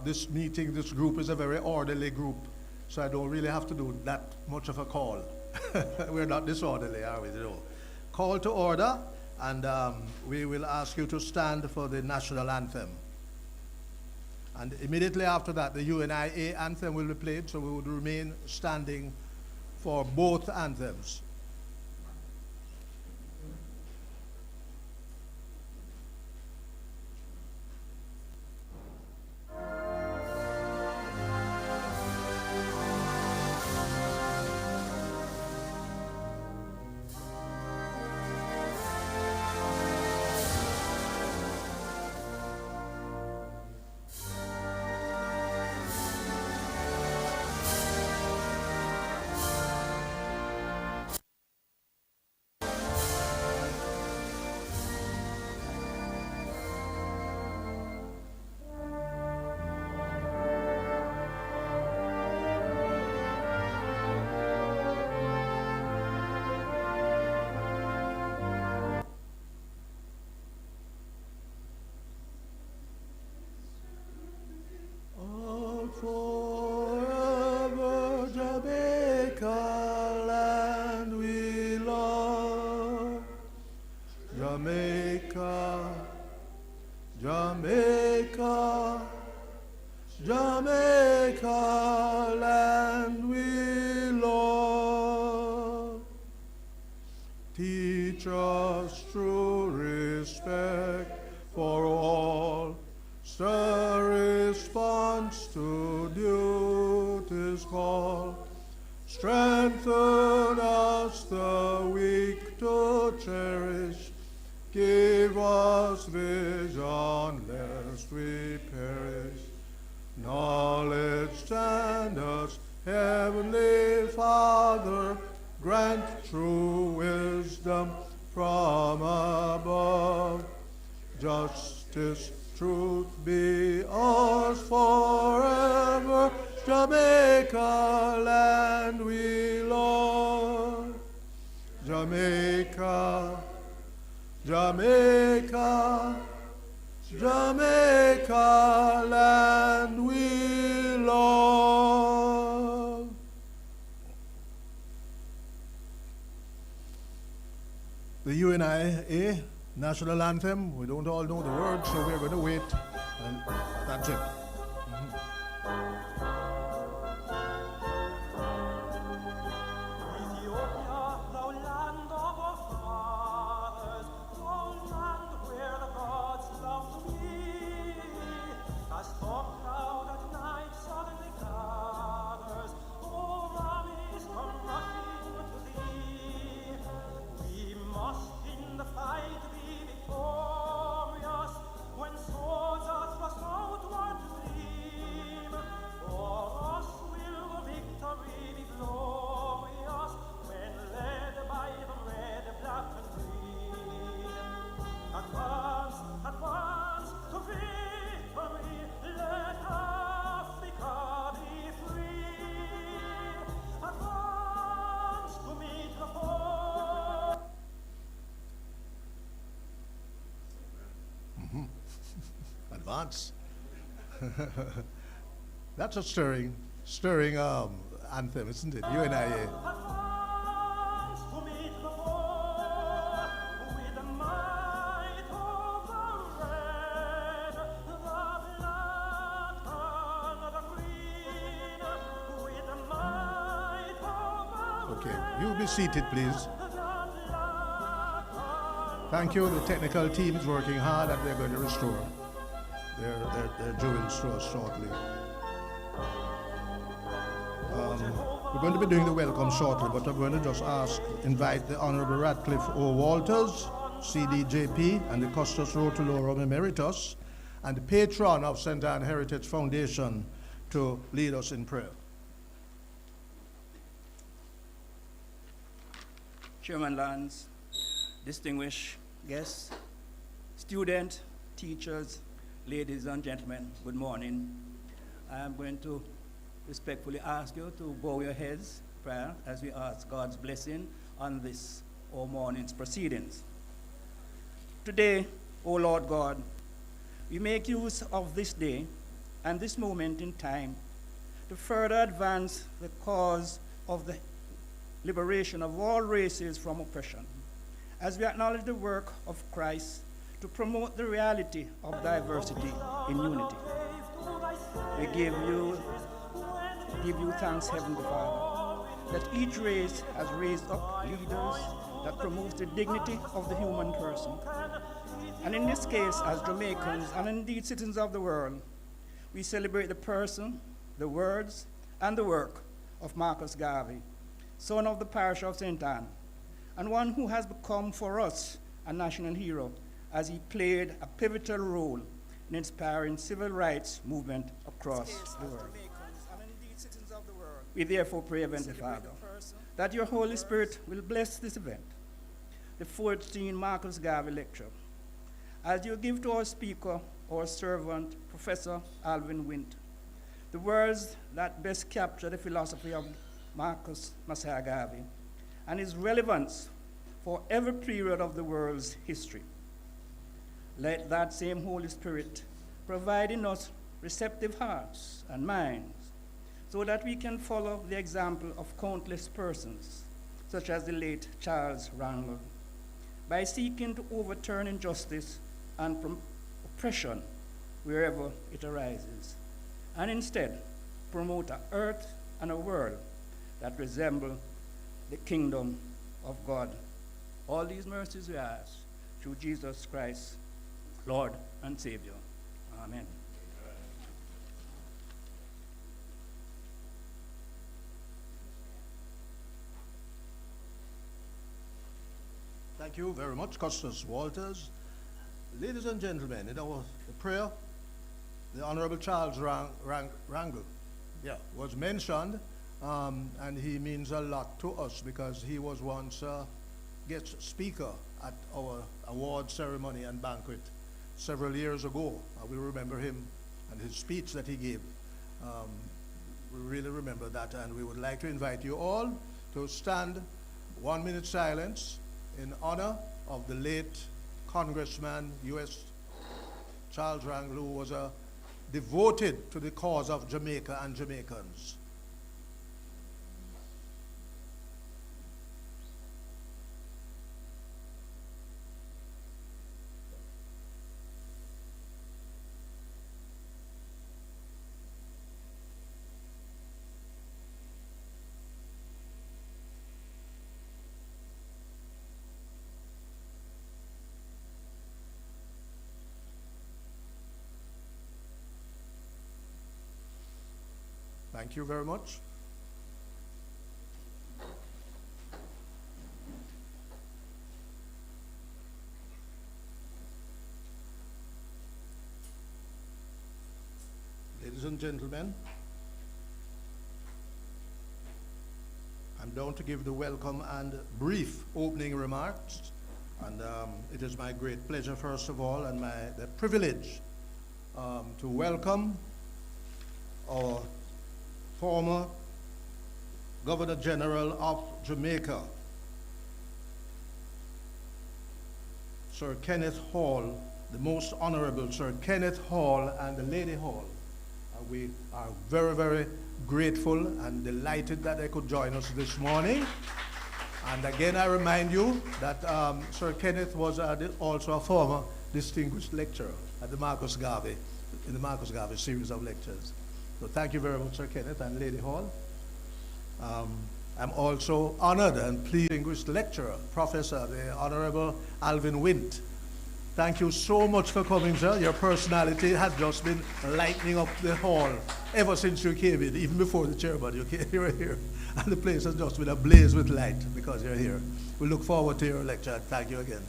This meeting, this group is a very orderly group, so I don't really have to do that much of a call. We're not disorderly, are we? No. Call to order, and we will ask you to stand for the national anthem. And immediately after that, the UNIA anthem will be played, so we would remain standing for both anthems. Forever Jamaica, land we love. Jamaica, Jamaica, Jamaica, land we love. Teach us true respect for all. Stir response to duty's call. Strengthen us the weak to cherish. Give us vision lest we perish. Knowledge stand us, Heavenly Father. Grant true wisdom from above. Justice, truth be ours forever. Jamaica, land we love. Jamaica, Jamaica, Jamaica, land we love. The UNIA national anthem, we don't all know the words, so we're going to wait, and that's it. Advance. That's a stirring anthem, isn't it? UNIA. Okay, you be seated, please. Thank you. The technical team is working hard and they're going to restore their jewels to us shortly. We're going to be doing the welcome shortly, but I'm going to just invite the Honorable Radcliffe O. Walters, CDJP, and the Custos Rotulorum Emeritus, and the patron of St. Anne Heritage Foundation to lead us in prayer. Chairman Lance, distinguished guests, students, teachers, ladies and gentlemen, good morning. I am going to respectfully ask you to bow your heads prayer as we ask God's blessing on this, our morning's proceedings. Today, O Lord God, we make use of this day and this moment in time to further advance the cause of the liberation of all races from oppression, as we acknowledge the work of Christ to promote the reality of diversity in unity. We give you thanks, Heavenly Father, that each race has raised up leaders that promote the dignity of the human person. And in this case, as Jamaicans and indeed citizens of the world, we celebrate the person, the words, and the work of Marcus Garvey, son of the parish of St. Anne, and one who has become for us a national hero as he played a pivotal role in inspiring civil rights movement across the world. We therefore pray, Heavenly Father, that your Holy Spirit will bless this event, the 14th Marcus Garvey Lecture, as you give to our speaker, our servant, Professor Alvin Wint, the words that best capture the philosophy of Marcus Mosiah Garvey and his relevance for every period of the world's history. Let that same Holy Spirit provide in us receptive hearts and minds so that we can follow the example of countless persons, such as the late Charles Rangel, by seeking to overturn injustice and oppression wherever it arises, and instead promote an earth and a world that resemble the kingdom of God. All these mercies we ask through Jesus Christ, Lord and Savior. Amen. Thank you very much, Custis Walters. Ladies and gentlemen, in our prayer, the Honorable Charles Rangel was mentioned, and he means a lot to us because he was once a guest speaker at our award ceremony and banquet several years ago. We remember him and his speech that he gave. We really remember that, and we would like to invite you all to stand 1 minute silence in honor of the late Congressman, U.S. Charles Rangel, who was devoted to the cause of Jamaica and Jamaicans. Thank you very much. Ladies and gentlemen, I'm down to give the welcome and brief opening remarks. And it is my great pleasure, first of all, and the privilege to welcome our former Governor General of Jamaica, Sir Kenneth Hall, the Most Honorable Sir Kenneth Hall and the Lady Hall. We are very, very grateful and delighted that they could join us this morning. And again, I remind you that Sir Kenneth was also a former distinguished lecturer at the Marcus Garvey, in the Marcus Garvey series of lectures. So thank you very much, Sir Kenneth and Lady Hall. I'm also honored and pleased distinguished lecturer, Professor, the Honorable Alvin Wint. Thank you so much for coming, sir. Your personality has just been lighting up the hall ever since you came in, even before the chairman. You were here, and the place has just been ablaze with light because you're here. We look forward to your lecture, and thank you again.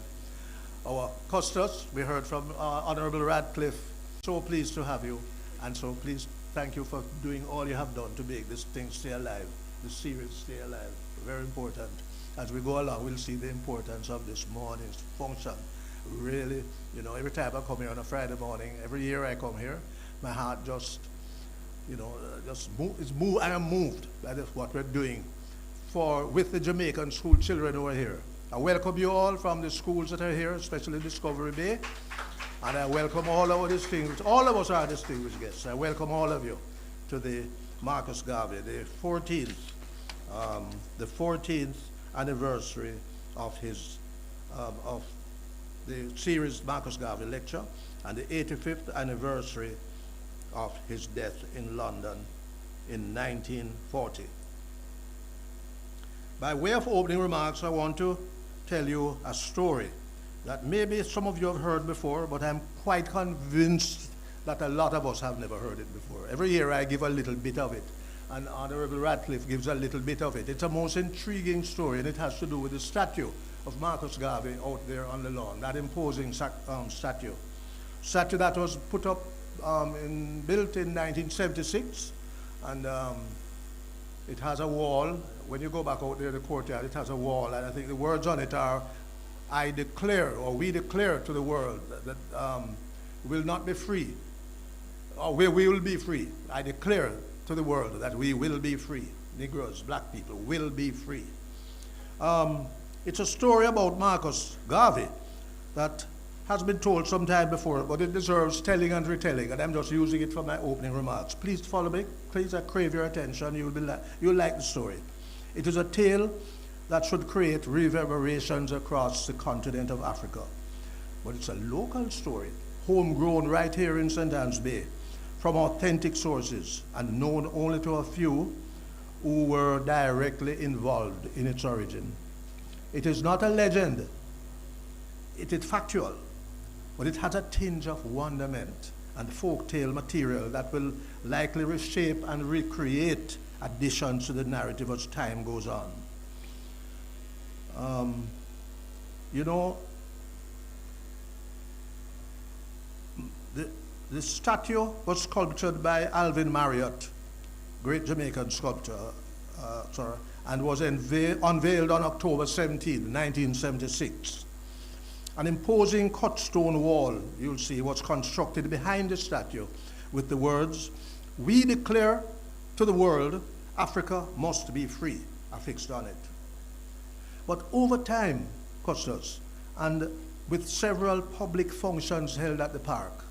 Our Custos, we heard from Honorable Radcliffe. So pleased to have you, and so please thank you for doing all you have done to make this thing stay alive, this series stay alive. Very important. As we go along, we'll see the importance of this morning's function. Really, you know, every time I come here on a Friday morning, every year I come here, my heart just, you know, I am moved by what we're doing with the Jamaican school children who are here. I welcome you all from the schools that are here, especially Discovery Bay. And I welcome all our distinguished, all of us are distinguished guests. I welcome all of you to the Marcus Garvey, the 14th anniversary of his, of the series Marcus Garvey Lecture, and the 85th anniversary of his death in London in 1940. By way of opening remarks, I want to tell you a story that maybe some of you have heard before, but I'm quite convinced that a lot of us have never heard it before. Every year I give a little bit of it, and Honorable Ratcliffe gives a little bit of it. It's a most intriguing story, and it has to do with the statue of Marcus Garvey out there on the lawn, that imposing statue. Statue that was put up, built in 1976, and it has a wall. When you go back out there, the courtyard, it has a wall, and I think the words on it are, I declare, or we declare to the world that we will not be free, or we will be free. I declare to the world that we will be free. Negroes, black people will be free. It's a story about Marcus Garvey that has been told some time before, but it deserves telling and retelling, and I'm just using it for my opening remarks. Please follow me. Please, I crave your attention. You'll like the story. It is a tale that should create reverberations across the continent of Africa. But it's a local story, homegrown right here in St. Anne's Bay, from authentic sources, and known only to a few who were directly involved in its origin. It is not a legend. It is factual, but it has a tinge of wonderment and folktale material that will likely reshape and recreate additions to the narrative as time goes on. You know, the statue was sculptured by Alvin Wint, great Jamaican sculptor, and was unveiled on October 17, 1976. An imposing cut stone wall, you'll see, was constructed behind the statue with the words, "We declare to the world, Africa must be free," affixed on it. But over time, Custos, and with several public functions held at the park,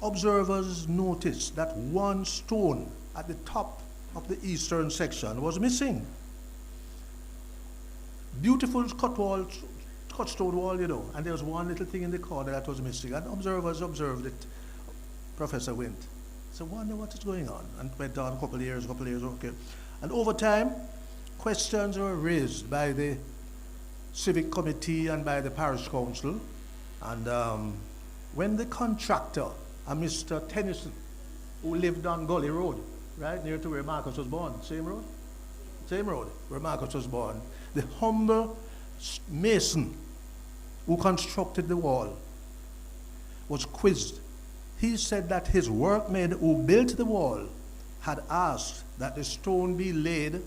observers noticed that one stone at the top of the eastern section was missing. Beautiful cut stone wall, you know, and there was one little thing in the corner that was missing, and observers observed it. Professor Wint. So wonder what is going on, and went on a couple of years, okay. And over time, questions were raised by the civic committee and by the parish council, and when the contractor, a Mr. Tennyson, who lived on Gully Road, right near to where Marcus was born, same road where Marcus was born, the humble mason who constructed the wall was quizzed. He said that his workmen who built the wall had asked that the stone be laid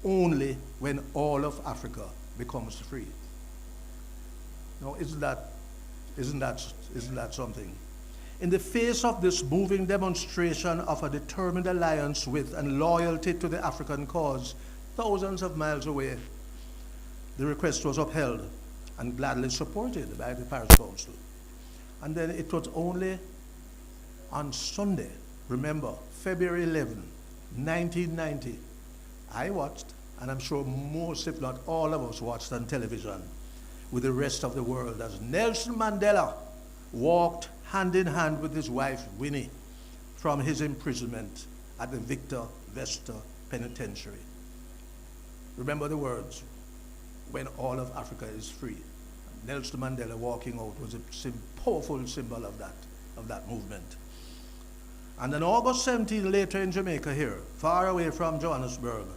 only when all of Africa becomes free. Now, isn't that something? In the face of this moving demonstration of a determined alliance with and loyalty to the African cause, thousands of miles away, the request was upheld and gladly supported by the parish council. And then it was only on Sunday, remember, February 11, 1990, I watched, and I'm sure most, if not all of us, watched on television with the rest of the world as Nelson Mandela walked hand in hand with his wife, Winnie, from his imprisonment at the Victor Vesta Penitentiary. Remember the words, when all of Africa is free. Nelson Mandela walking out was a powerful symbol of that movement. And on August 17, later in Jamaica here, far away from Johannesburg,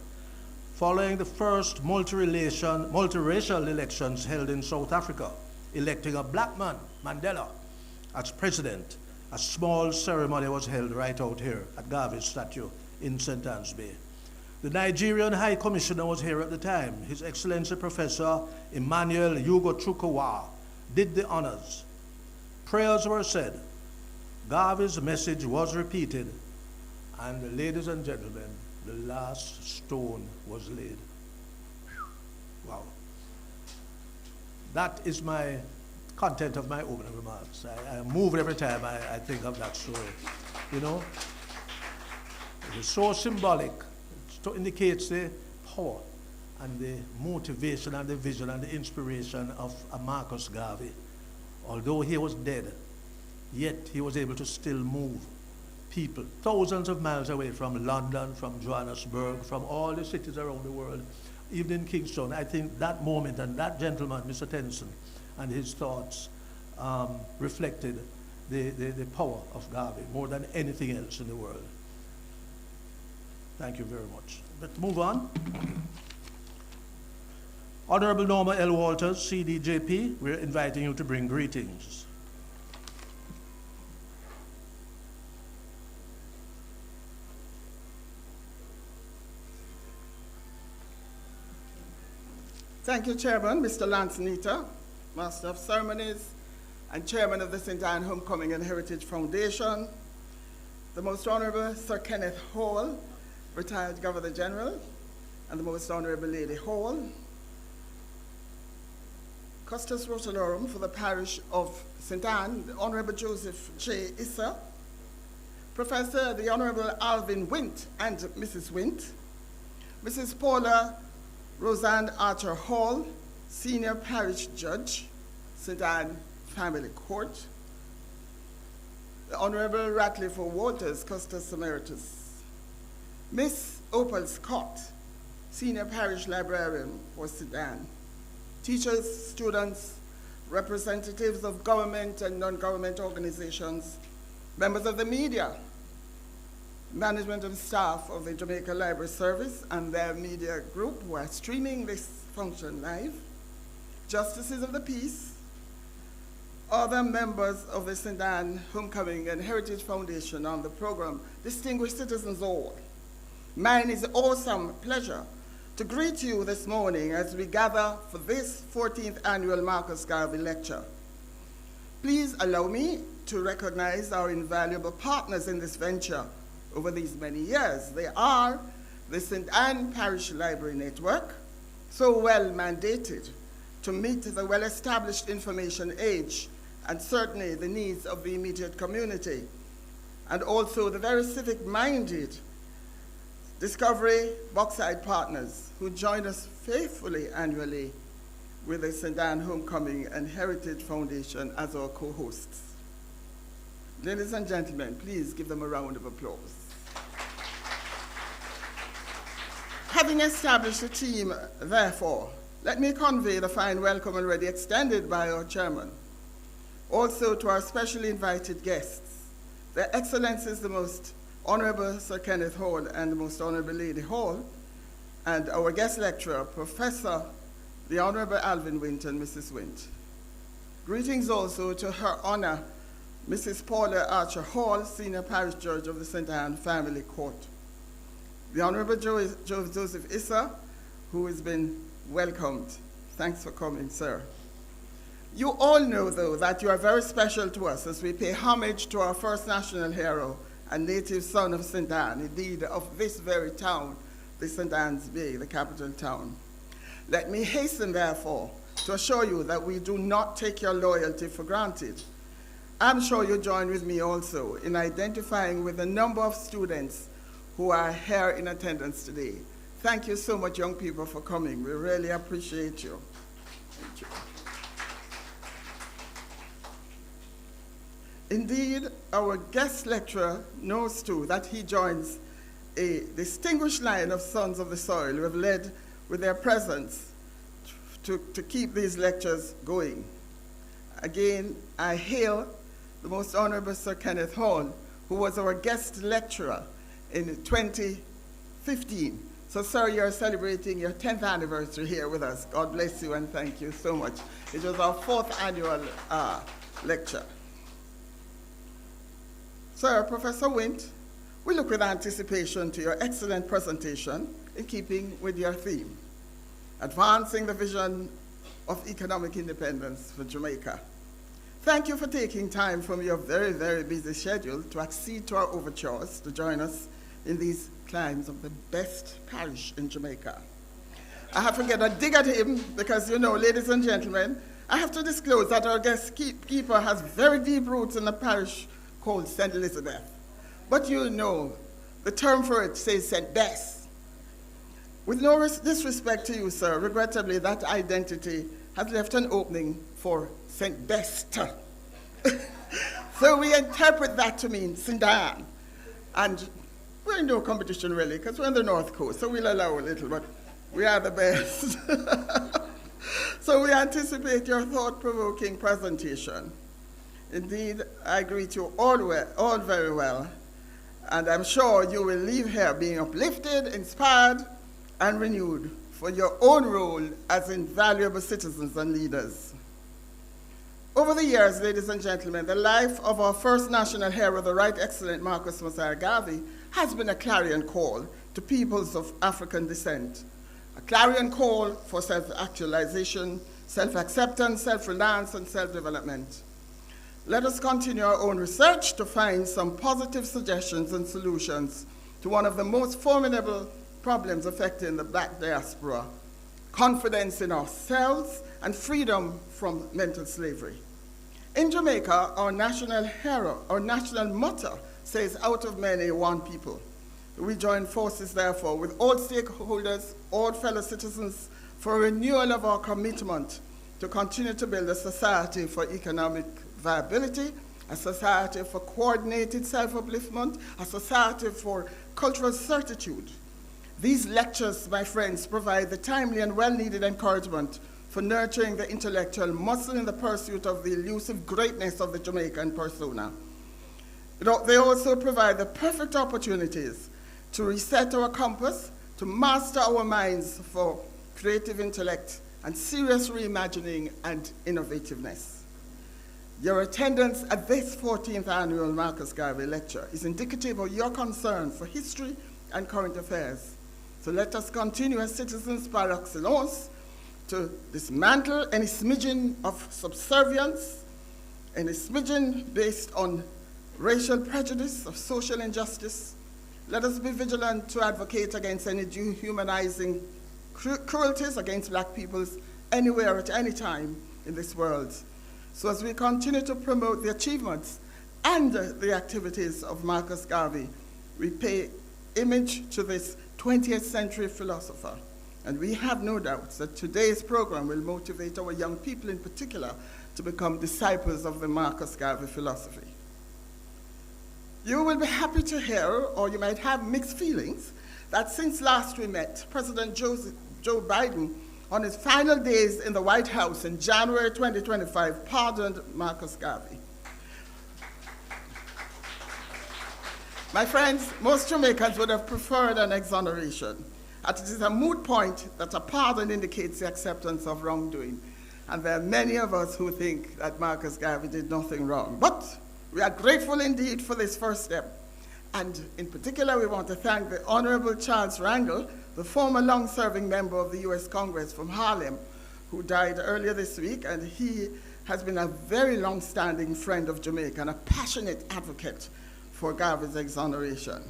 following the first multiracial elections held in South Africa, electing a black man, Mandela, as president, a small ceremony was held right out here at Garvey's statue in St. Anne's Bay. The Nigerian High Commissioner was here at the time. His Excellency Professor Emmanuel Hugo Chukwuwa did the honors. Prayers were said. Garvey's message was repeated. And ladies and gentlemen, the last stone was laid. Wow. That is my content of my opening remarks. I am moved every time I think of that story. You know, it is so symbolic. It indicates the power and the motivation and the vision and the inspiration of Marcus Garvey. Although he was dead, yet he was able to still move people thousands of miles away from London, from Johannesburg, from all the cities around the world, even in Kingston. I think that moment and that gentleman, Mr. Tennyson, and his thoughts reflected the power of Garvey more than anything else in the world. Thank you very much. Let's move on. Honorable Norma L. Walters, CDJP, we're inviting you to bring greetings. Thank you, Chairman, Mr. Lance Nita, Master of Ceremonies, and Chairman of the St. Anne Homecoming and Heritage Foundation, the Most Honorable Sir Kenneth Hall, Retired Governor General, and the Most Honorable Lady Hall, Custos Rotalorum for the Parish of St. Anne, the Honorable Joseph J. Issa, Professor the Honorable Alvin Wint and Mrs. Wint, Mrs. Paula Roseanne Archer Hall, Senior Parish Judge, St. Anne Family Court, the Honorable Ratcliffe Waters, Custos Emeritus, Miss Opal Scott, Senior Parish Librarian for St. Anne, teachers, students, representatives of government and non-government organizations, members of the media, management and staff of the Jamaica Library Service and their media group who are streaming this function live, justices of the peace, other members of the St. Anne Homecoming and Heritage Foundation on the program, distinguished citizens all. Mine is an awesome pleasure to greet you this morning as we gather for this 14th annual Marcus Garvey Lecture. Please allow me to recognize our invaluable partners in this venture over these many years. They are the St. Anne Parish Library Network, so well mandated to meet the well-established information age and certainly the needs of the immediate community, and also the very civic-minded Discovery Boxside partners who join us faithfully annually with the St. Anne Homecoming and Heritage Foundation as our co-hosts. Ladies and gentlemen, please give them a round of applause. Having established a team, therefore, let me convey the fine welcome already extended by our chairman. Also to our specially invited guests, Their Excellencies the Most Honorable Sir Kenneth Hall and the Most Honorable Lady Hall, and our guest lecturer, Professor the Honorable Alvin Wint and Mrs. Wint. Greetings also to Her Honor, Mrs. Paula Archer Hall, Senior Parish Judge of the St. Anne Family Court. The Honorable Joseph Issa, who has been welcomed. Thanks for coming, sir. You all know, though, that you are very special to us as we pay homage to our first national hero and native son of St. Anne, indeed of this very town, the St. Anne's Bay, the capital town. Let me hasten, therefore, to assure you that we do not take your loyalty for granted. I'm sure you join with me also in identifying with the number of students who are here in attendance today. Thank you so much, young people, for coming. We really appreciate you. Thank you. Indeed, our guest lecturer knows too that he joins a distinguished line of sons of the soil who have led with their presence to keep these lectures going. Again, I hail the Most Honorable Sir Kenneth Hall, who was our guest lecturer in 2015. So, sir, you're celebrating your 10th anniversary here with us. God bless you and thank you so much. It was our 4th annual lecture. Sir, Professor Wint, we look with anticipation to your excellent presentation in keeping with your theme, advancing the vision of economic independence for Jamaica. Thank you for taking time from your very, very busy schedule to accede to our overtures to join us in these climes of the best parish in Jamaica. I have to get a dig at him because, you know, ladies and gentlemen, I have to disclose that our guest keeper has very deep roots in a parish called St. Elizabeth. But you know, the term for it says St. Bess. With no disrespect to you, sir, regrettably that identity has left an opening for St. Best. So we interpret that to mean St. Anne. And we're in no competition really, because we're on the North Coast, so we'll allow a little, but we are the best. So we anticipate your thought-provoking presentation. Indeed, I greet you all very well, and I'm sure you will leave here being uplifted, inspired, and renewed for your own role as invaluable citizens and leaders. Over the years, ladies and gentlemen, the life of our first national hero, the Right Excellent Marcus Mosiah Garvey, has been a clarion call to peoples of African descent. A clarion call for self-actualization, self-acceptance, self-reliance, and self-development. Let us continue our own research to find some positive suggestions and solutions to one of the most formidable problems affecting the Black diaspora: confidence in ourselves and freedom from mental slavery. In Jamaica, our national motto says, "Out of many, one people." We join forces, therefore, with all stakeholders, all fellow citizens, for a renewal of our commitment to continue to build a society for economic viability, a society for coordinated self-upliftment, a society for cultural certitude. These lectures, my friends, provide the timely and well-needed encouragement for nurturing the intellectual muscle in the pursuit of the elusive greatness of the Jamaican persona. They also provide the perfect opportunities to reset our compass, to master our minds for creative intellect and serious reimagining and innovativeness. Your attendance at this 14th annual Marcus Garvey lecture is indicative of your concern for history and current affairs. So let us continue as citizens par excellence to dismantle any smidgen of subservience, any smidgen based on racial prejudice, of social injustice. Let us be vigilant to advocate against any dehumanizing cruelties against Black peoples anywhere at any time in this world. So as we continue to promote the achievements and the activities of Marcus Garvey, we pay homage to this 20th century philosopher. And we have no doubts that today's program will motivate our young people in particular to become disciples of the Marcus Garvey philosophy. You will be happy to hear, or you might have mixed feelings, that since last we met, President Joe Biden, on his final days in the White House in January 2025, pardoned Marcus Garvey. My friends, most Jamaicans would have preferred an exoneration, as it is a moot point that a pardon indicates the acceptance of wrongdoing. And there are many of us who think that Marcus Garvey did nothing wrong. But we are grateful indeed for this first step. And in particular, we want to thank the Honorable Charles Rangel, the former long-serving member of the U.S. Congress from Harlem, who died earlier this week, and he has been a very long-standing friend of Jamaica and a passionate advocate for Garvey's exoneration.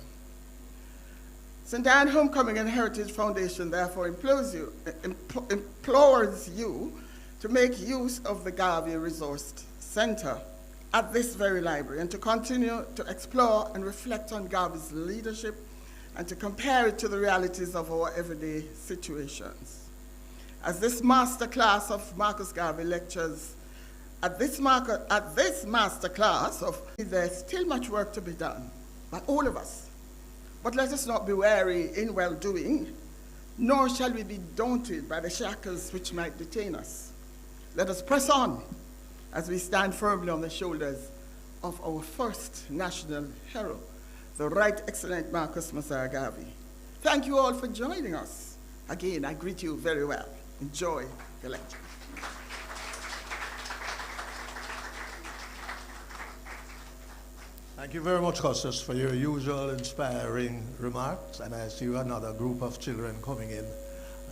St. Anne Homecoming and Heritage Foundation therefore implores you to make use of the Garvey Resource Center at this very library and to continue to explore and reflect on Garvey's leadership and to compare it to the realities of our everyday situations. As this master class of Marcus Garvey lectures, there's still much work to be done by all of us. But let us not be weary in well-doing, nor shall we be daunted by the shackles which might detain us. Let us press on as we stand firmly on the shoulders of our first national hero, the Right Excellent Marcus Mosiah Garvey. Thank you all for joining us. Again, I greet you very well. Enjoy the lecture. Thank you very much, Custis, for your usual inspiring remarks. And I see another group of children coming in.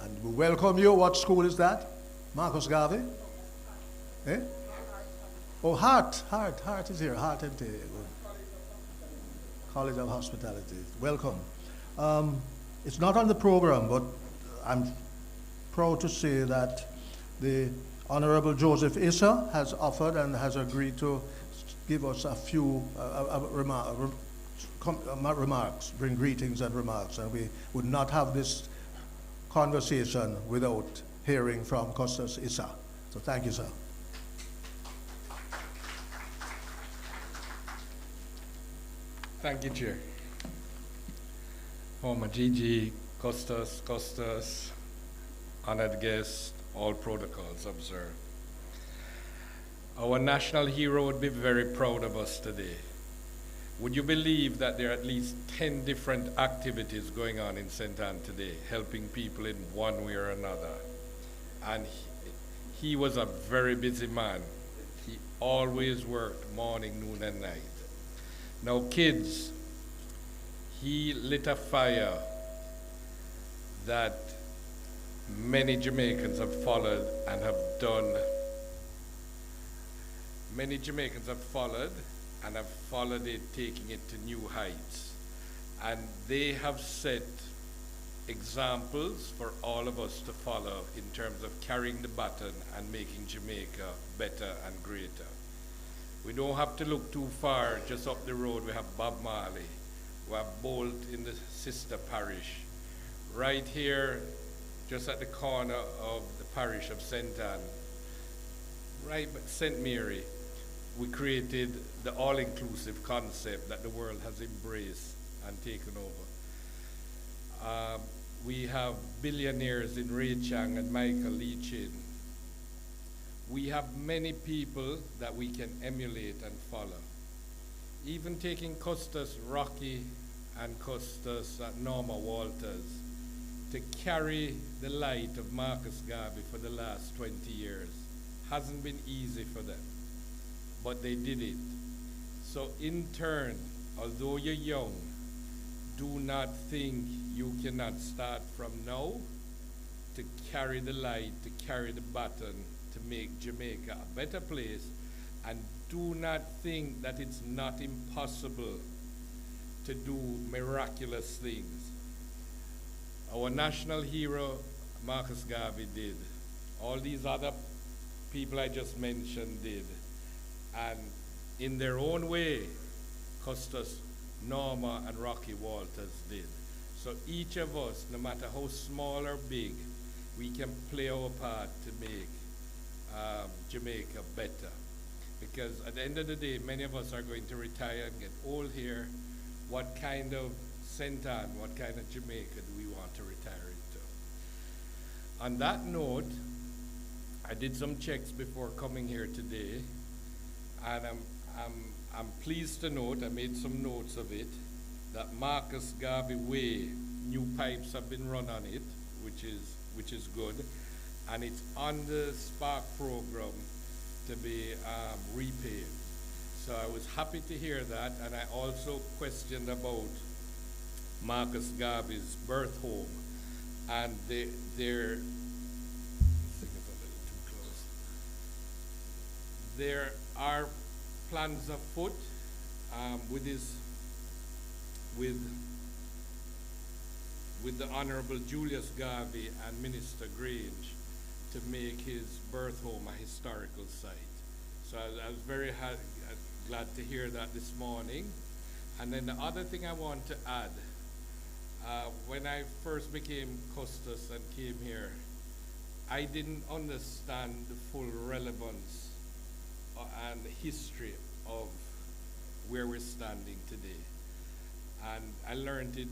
And we welcome you. What school is that? Marcus Garvey? Eh? Oh, Hart is here. Hart MT. College of Hospitality. Welcome. It's not on the program, but I'm proud to say that the Honorable Joseph Issa has offered and has agreed to give us a few remarks, bring greetings and remarks, and we would not have this conversation without hearing from Costas Issa. So thank you, sir. Thank you, Chair. Former GG, Costas, honored guests, all protocols observed. Our national hero would be very proud of us today. Would you believe that there are at least 10 different activities going on in St. Anne today, helping people in one way or another? And he was a very busy man. He always worked morning, noon, and night. Now, kids, he lit a fire that many Jamaicans have followed and have done. Many Jamaicans have followed and have followed it, taking it to new heights. And they have set examples for all of us to follow in terms of carrying the baton and making Jamaica better and greater. We don't have to look too far. Just up the road we have Bob Marley. We have Bolt in the sister parish. Right here, just at the corner of the parish of St. Anne, right by St. Mary, we created the all-inclusive concept that the world has embraced and taken over. We have billionaires in Ray Chang and Michael Lee Chin. We have many people that we can emulate and follow. Even taking Costas Rocky and Costas Norma Walters to carry the light of Marcus Garvey for the last 20 years hasn't been easy for them, but they did it. So in turn, although you're young, do not think you cannot start from now to carry the light, to carry the baton, to make Jamaica a better place, and do not think that it's not impossible to do miraculous things. Our national hero, Marcus Garvey, did. All these other people I just mentioned did. And in their own way, Costas, Norma, and Rocky Walters did. So each of us, no matter how small or big, we can play our part to make Jamaica better. Because at the end of the day, many of us are going to retire and get old here. What kind of St. Anne, what kind of Jamaica do we want to retire into? On that note, I did some checks before coming here today, and I'm pleased to note, I made some notes of it, that Marcus Garvey Way, new pipes have been run on it, which is good, and it's on the Spark program to be repaved. So I was happy to hear that, and I also questioned about Marcus Garvey's birth home, and there are plans afoot with the Honorable Julius Garvey and Minister Grange to make his birth home a historical site. So I was very glad to hear that this morning. And then the other thing I want to add, when I first became Costas and came here, I didn't understand the full relevance and the history of where we're standing today. And I learned it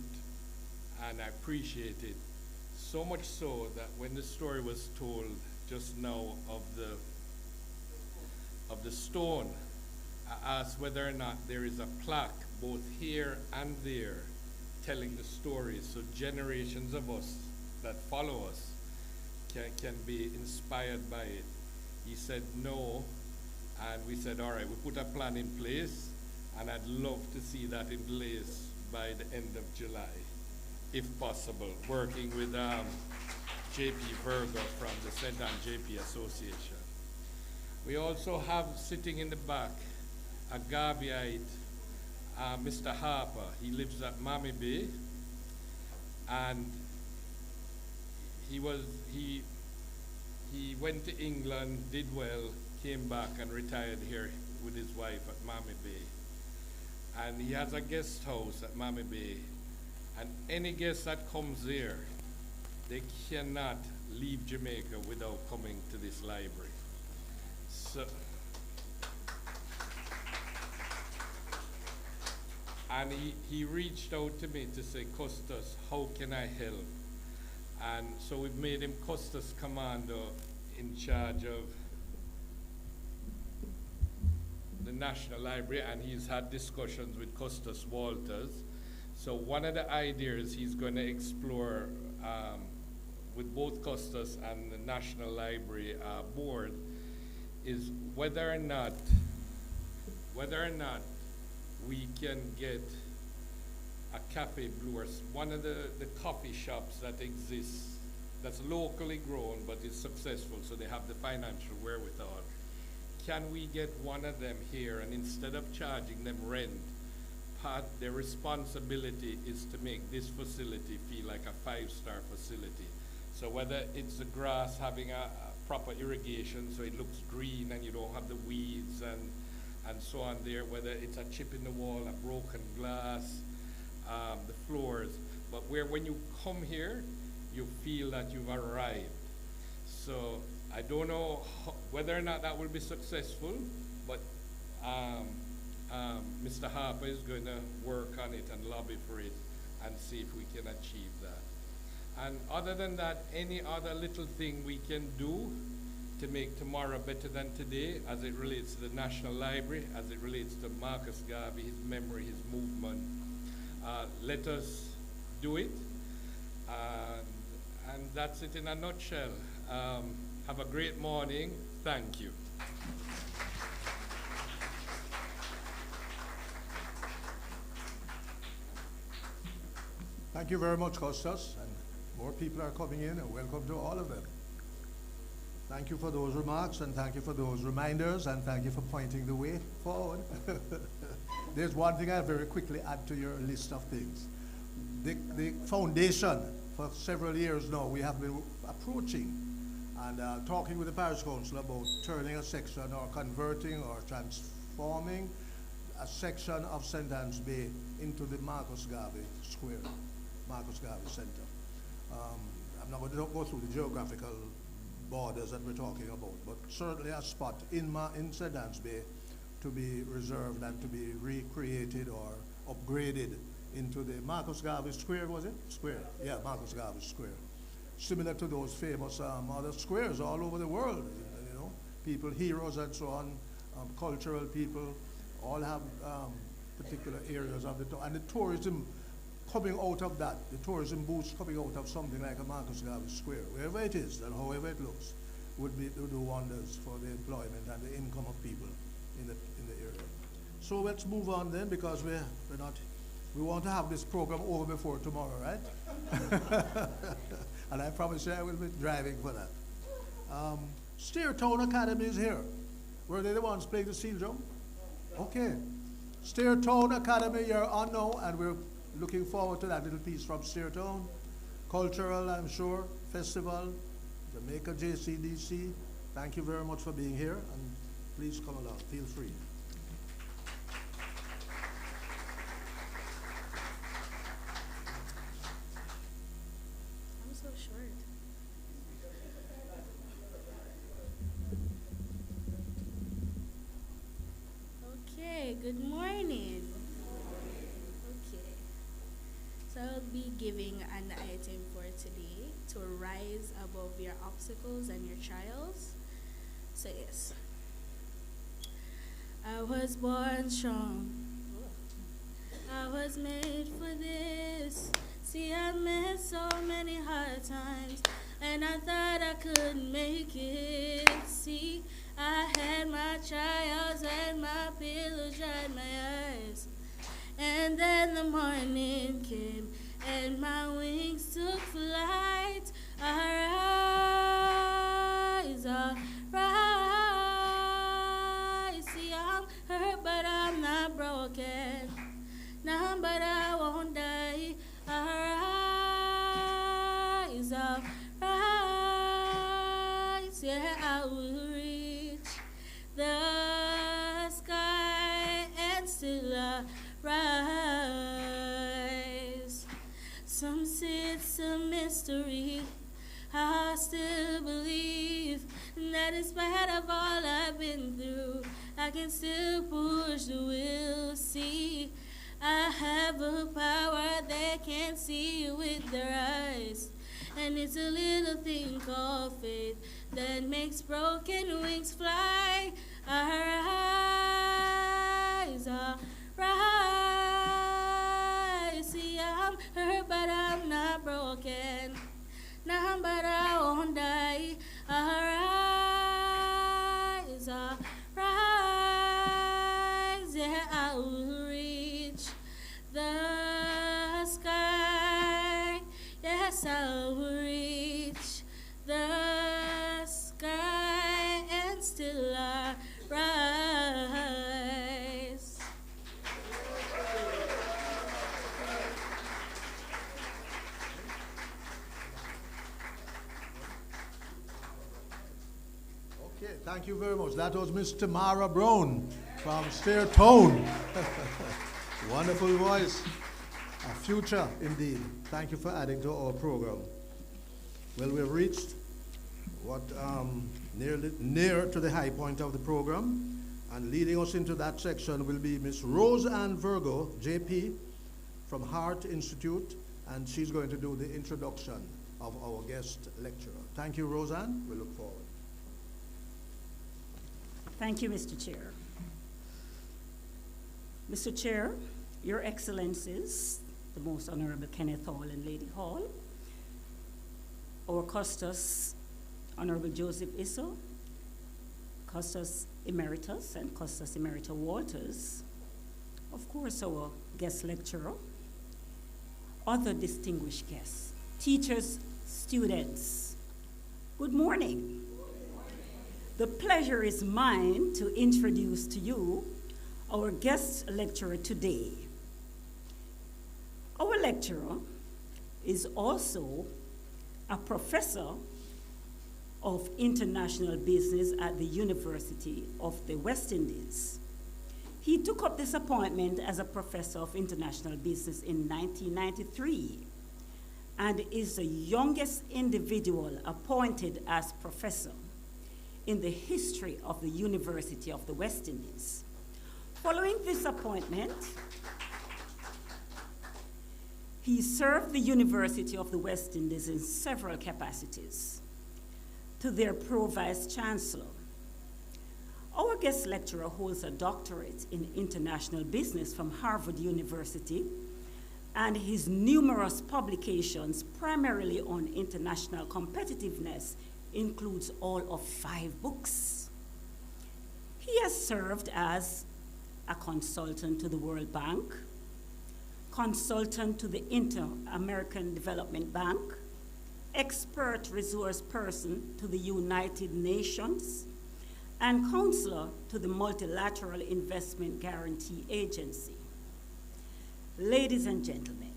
and I appreciate it, so much so that when the story was told just now of the stone, I asked whether or not there is a plaque both here and there telling the story so generations of us that follow us can be inspired by it. He said no, and we said, all right, we put a plan in place, and I'd love to see that in place by the end of July, if possible, working with JP Virgo from the St. Anne JP Association. We also have sitting in the back a Garveyite, Mr. Harper. He lives at Miami Bay, and He went to England, did well, came back and retired here with his wife at Mammy Bay. And he has a guest house at Mammy Bay. And any guest that comes there, they cannot leave Jamaica without coming to this library. So, and he reached out to me to say, Costas, how can I help? And so we've made him Costas Commando in charge of the National Library, and he's had discussions with Costas Walters. So one of the ideas he's going to explore with both Costas and the National Library board is whether or not we can get a Cafe Blue, or one of the coffee shops that exists that's locally grown but is successful, so they have the financial wherewithal. Can we get one of them here, and instead of charging them rent, their responsibility is to make this facility feel like a 5-star facility. So whether it's the grass having a proper irrigation so it looks green and you don't have the weeds and so on there, whether it's a chip in the wall, a broken glass, the floors, but where when you come here, you feel that you've arrived. So I don't know whether or not that will be successful, but Mr. Harper is going to work on it and lobby for it and see if we can achieve that. And other than that, any other little thing we can do to make tomorrow better than today, as it relates to the National Library, as it relates to Marcus Garvey, his memory, his movement, let us do it. And that's it in a nutshell. Have a great morning. Thank you. Thank you very much, Costas. And more people are coming in, and welcome to all of them. Thank you for those remarks, and thank you for those reminders, and thank you for pointing the way forward. There's one thing I'll very quickly add to your list of things. The foundation, for several years now, we have been approaching and talking with the Parish Council about turning a section or converting or transforming a section of St. Anne's Bay into the Marcus Garvey Square, Marcus Garvey Center. I'm not going to go through the geographical borders that we're talking about, but certainly a spot in St. Anne's Bay to be reserved and to be recreated or upgraded into the Marcus Garvey Square, was it? Square, yeah, Marcus Garvey Square. Similar to those famous other squares all over the world, you know, people, heroes and so on, cultural people, all have particular areas of the, and the tourism coming out of that, the tourism boost coming out of something like a Marcus Garvey Square, wherever it is and however it looks, would do wonders for the employment and the income of people in the area. So let's move on then, because we want to have this program over before tomorrow, right? And I promise you I will be driving for that. Steertown Academy is here. Were they the ones playing the seal drum? Okay. Steertown Academy, you're on now, and we're looking forward to that little piece from Steertown. Cultural, I'm sure, festival, Jamaica JCDC. Thank you very much for being here, and please come along, feel free. I'm so short. Okay, good morning. Okay, so I'll be giving an item for today to rise above your obstacles and your trials. So yes, I was born strong. I was made for this. See, I met so many hard times, and I thought I couldn't make it. See, I had my trials and my pillows dried my eyes. And then the morning came, and my wings took flight. Arise, arise. See, I'm hurt, but I'm not broken. Nah, but I won't die. Arise, arise. yeah, I will reach the sky and still rise. Some say it's a mystery. I still believe that in spite of all I've been through, I can still push the wheel. See, I have a power they can't see with their eyes. And it's a little thing called faith that makes broken wings fly. Arise, arise. See, I'm hurt, but I'm not broken. Now, but I won't die. Arise, arise. Yeah, I will reach the sky. Yes, I will reach the sky and still rise. Okay, thank you very much. That was Miss Tamara Brown from Stair Town. Wonderful voice. A future indeed. Thank you for adding to our program. Well, we've reached what near to the high point of the program, and leading us into that section will be Miss Rose Ann Virgo, JP, from Hart Institute, and she's going to do the introduction of our guest lecturer. Thank you, Roseanne. We look forward. Thank you, Mr. Chair. Mr. Chair, Your Excellencies, the Most Honorable Kenneth Hall and Lady Hall, our Custos, Honorable Joseph Issa, Custos Emeritus and Custos Emerita Walters, of course our guest lecturer, other distinguished guests, teachers, students, good morning. The pleasure is mine to introduce to you our guest lecturer today. Our lecturer is also a professor of international business at the University of the West Indies. He took up this appointment as a professor of international business in 1993 and is the youngest individual appointed as professor in the history of the University of the West Indies. Following this appointment, he served the University of the West Indies in several capacities to their Pro-Vice Chancellor. Our guest lecturer holds a doctorate in international business from Harvard University, and his numerous publications, primarily on international competitiveness, includes all of 5 books. He has served as a consultant to the World Bank, consultant to the Inter-American Development Bank, expert resource person to the United Nations, and counselor to the Multilateral Investment Guarantee Agency. Ladies and gentlemen,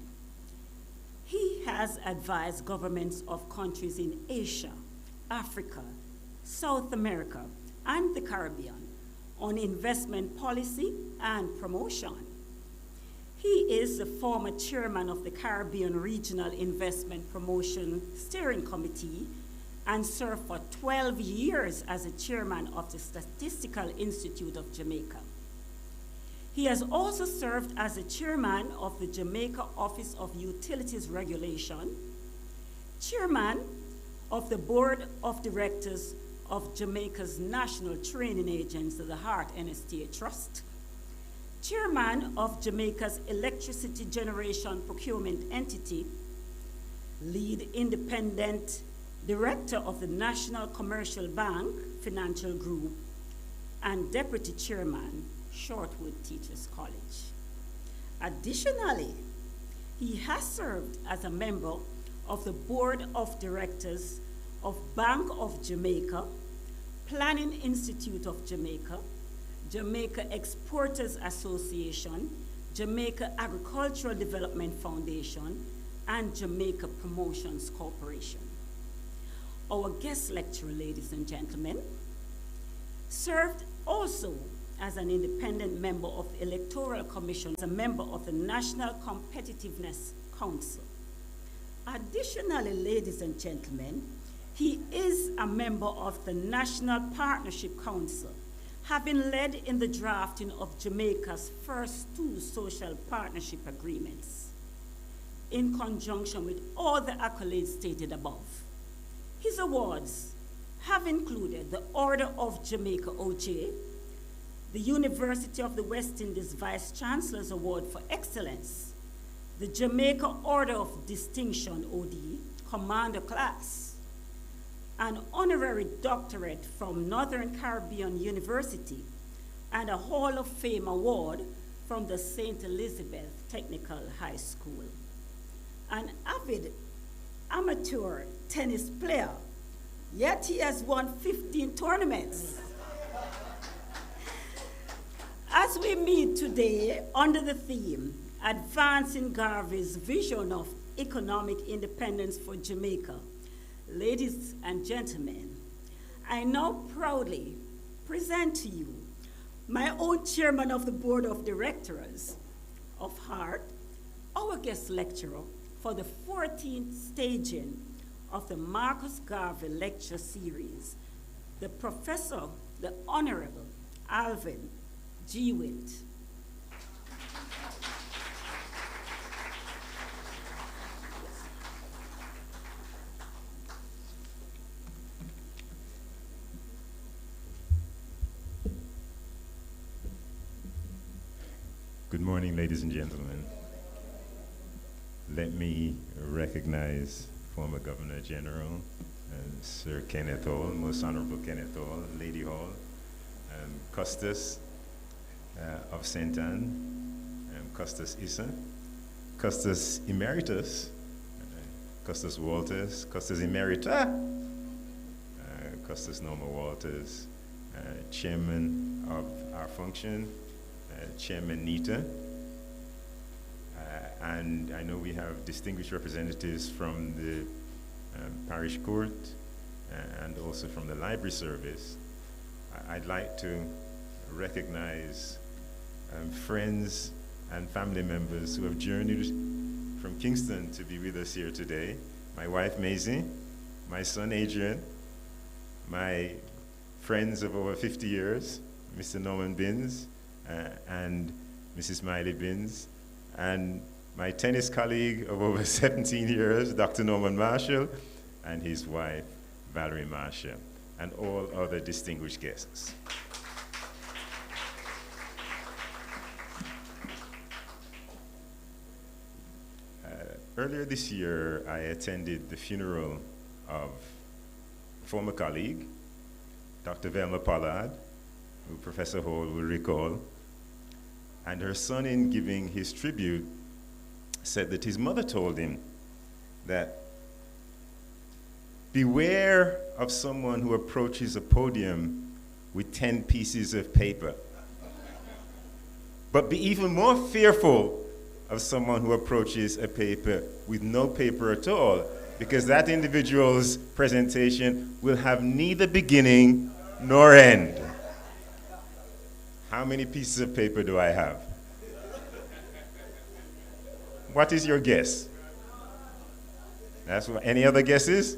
he has advised governments of countries in Asia, Africa, South America, and the Caribbean on investment policy and promotion. He is the former chairman of the Caribbean Regional Investment Promotion Steering Committee and served for 12 years as a chairman of the Statistical Institute of Jamaica. He has also served as the chairman of the Jamaica Office of Utilities Regulation, chairman of the Board of Directors of Jamaica's National Training Agency, the Heart and Estate Trust, chairman of Jamaica's Electricity Generation Procurement Entity, lead independent director of the National Commercial Bank Financial Group, and deputy chairman, Shortwood Teachers College. Additionally, he has served as a member of the Board of Directors of Bank of Jamaica, Planning Institute of Jamaica, Jamaica Exporters Association, Jamaica Agricultural Development Foundation, and Jamaica Promotions Corporation. our guest lecturer, ladies and gentlemen, served also as an independent member of the Electoral Commission, as a member of the National Competitiveness Council. Additionally, ladies and gentlemen, he is a member of the National Partnership Council, having led in the drafting of Jamaica's first 2 social partnership agreements, in conjunction with all the accolades stated above. His awards have included the Order of Jamaica OJ, the University of the West Indies Vice Chancellor's Award for Excellence, the Jamaica Order of Distinction OD, Commander Class, an Honorary Doctorate from Northern Caribbean University, and a Hall of Fame Award from the St. Elizabeth Technical High School. An avid amateur tennis player, yet he has won 15 tournaments. As we meet today under the theme, Advancing Garvey's Vision of Economic Independence for Jamaica, ladies and gentlemen, I now proudly present to you my own chairman of the Board of Directors of HEART, our guest lecturer for the 14th staging of the Marcus Garvey Lecture Series, the Professor, the Honorable Alvin Wint. Good morning, ladies and gentlemen. Let me recognize former Governor General, Sir Kenneth Hall, Most Honorable Kenneth Hall, Lady Hall, Custis of St. Anne, Custis Issa, Custis Emeritus, Custis Walters, Custis Emerita, Custis Norma Walters, Chairman of our function, Chairman Nita, and I know we have distinguished representatives from the Parish Court and also from the Library Service. I'd like to recognize friends and family members who have journeyed from Kingston to be with us here today. My wife Maisie, my son Adrian, my friends of over 50 years, Mr. Norman Binns and Mrs. Miley Binns, and my tennis colleague of over 17 years, Dr. Norman Marshall, and his wife, Valerie Marshall, and all other distinguished guests. Earlier this year, I attended the funeral of a former colleague, Dr. Velma Pollard, who Professor Hall will recall, and her son, in giving his tribute, said that his mother told him that beware of someone who approaches a podium with 10 pieces of paper, but be even more fearful of someone who approaches a paper with no paper at all, because that individual's presentation will have neither beginning nor end. How many pieces of paper do I have? What is your guess? That's what, any other guesses?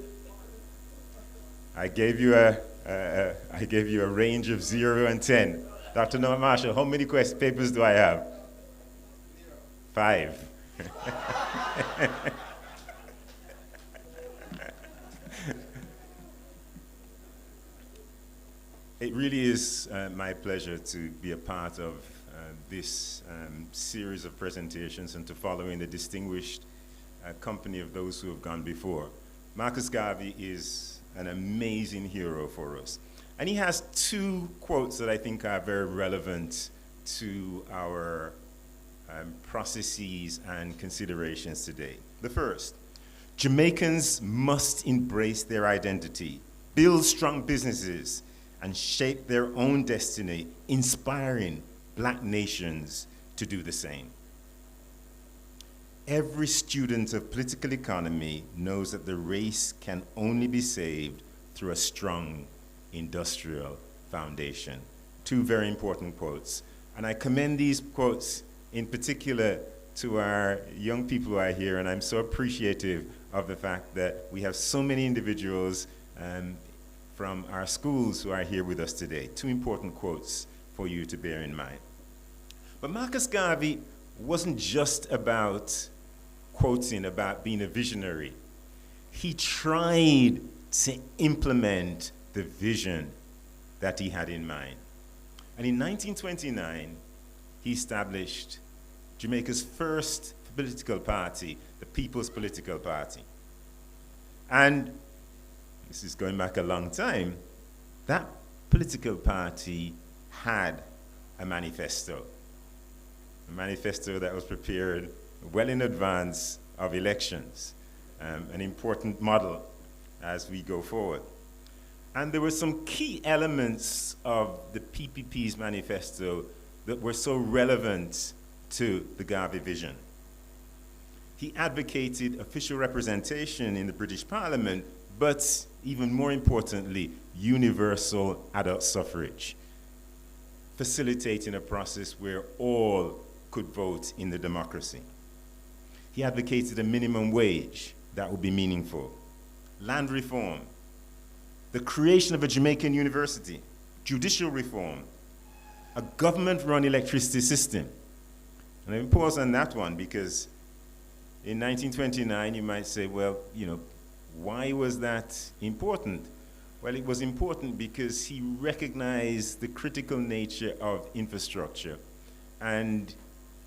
I gave you a range of 0 and 10. Dr. Noah Marshall, how many papers do I have? 5. It really is my pleasure to be a part of this series of presentations and to follow in the distinguished company of those who have gone before. Marcus Garvey is an amazing hero for us. And he has 2 quotes that I think are very relevant to our processes and considerations today. The first, Jamaicans must embrace their identity, build strong businesses, and shape their own destiny, inspiring Black nations to do the same. every student of political economy knows that the race can only be saved through a strong industrial foundation. Two very important quotes. And I commend these quotes in particular to our young people who are here, and I'm so appreciative of the fact that we have so many individuals from our schools who are here with us today. Two important quotes for you to bear in mind. But Marcus Garvey wasn't just about quoting about being a visionary. He tried to implement the vision that he had in mind. And in 1929, he established Jamaica's first political party, the People's Political Party. And this is going back a long time, that political party had a manifesto that was prepared well in advance of elections, an important model as we go forward. And there were some key elements of the PPP's manifesto that were so relevant to the Garvey vision. He advocated official representation in the British Parliament, but even more importantly, universal adult suffrage, facilitating a process where all could vote in the democracy. He advocated a minimum wage that would be meaningful, land reform, the creation of a Jamaican university, judicial reform, a government-run electricity system. And let me pause on that one, because in 1929 you might say, well, why was that important? Well, it was important because he recognized the critical nature of infrastructure. And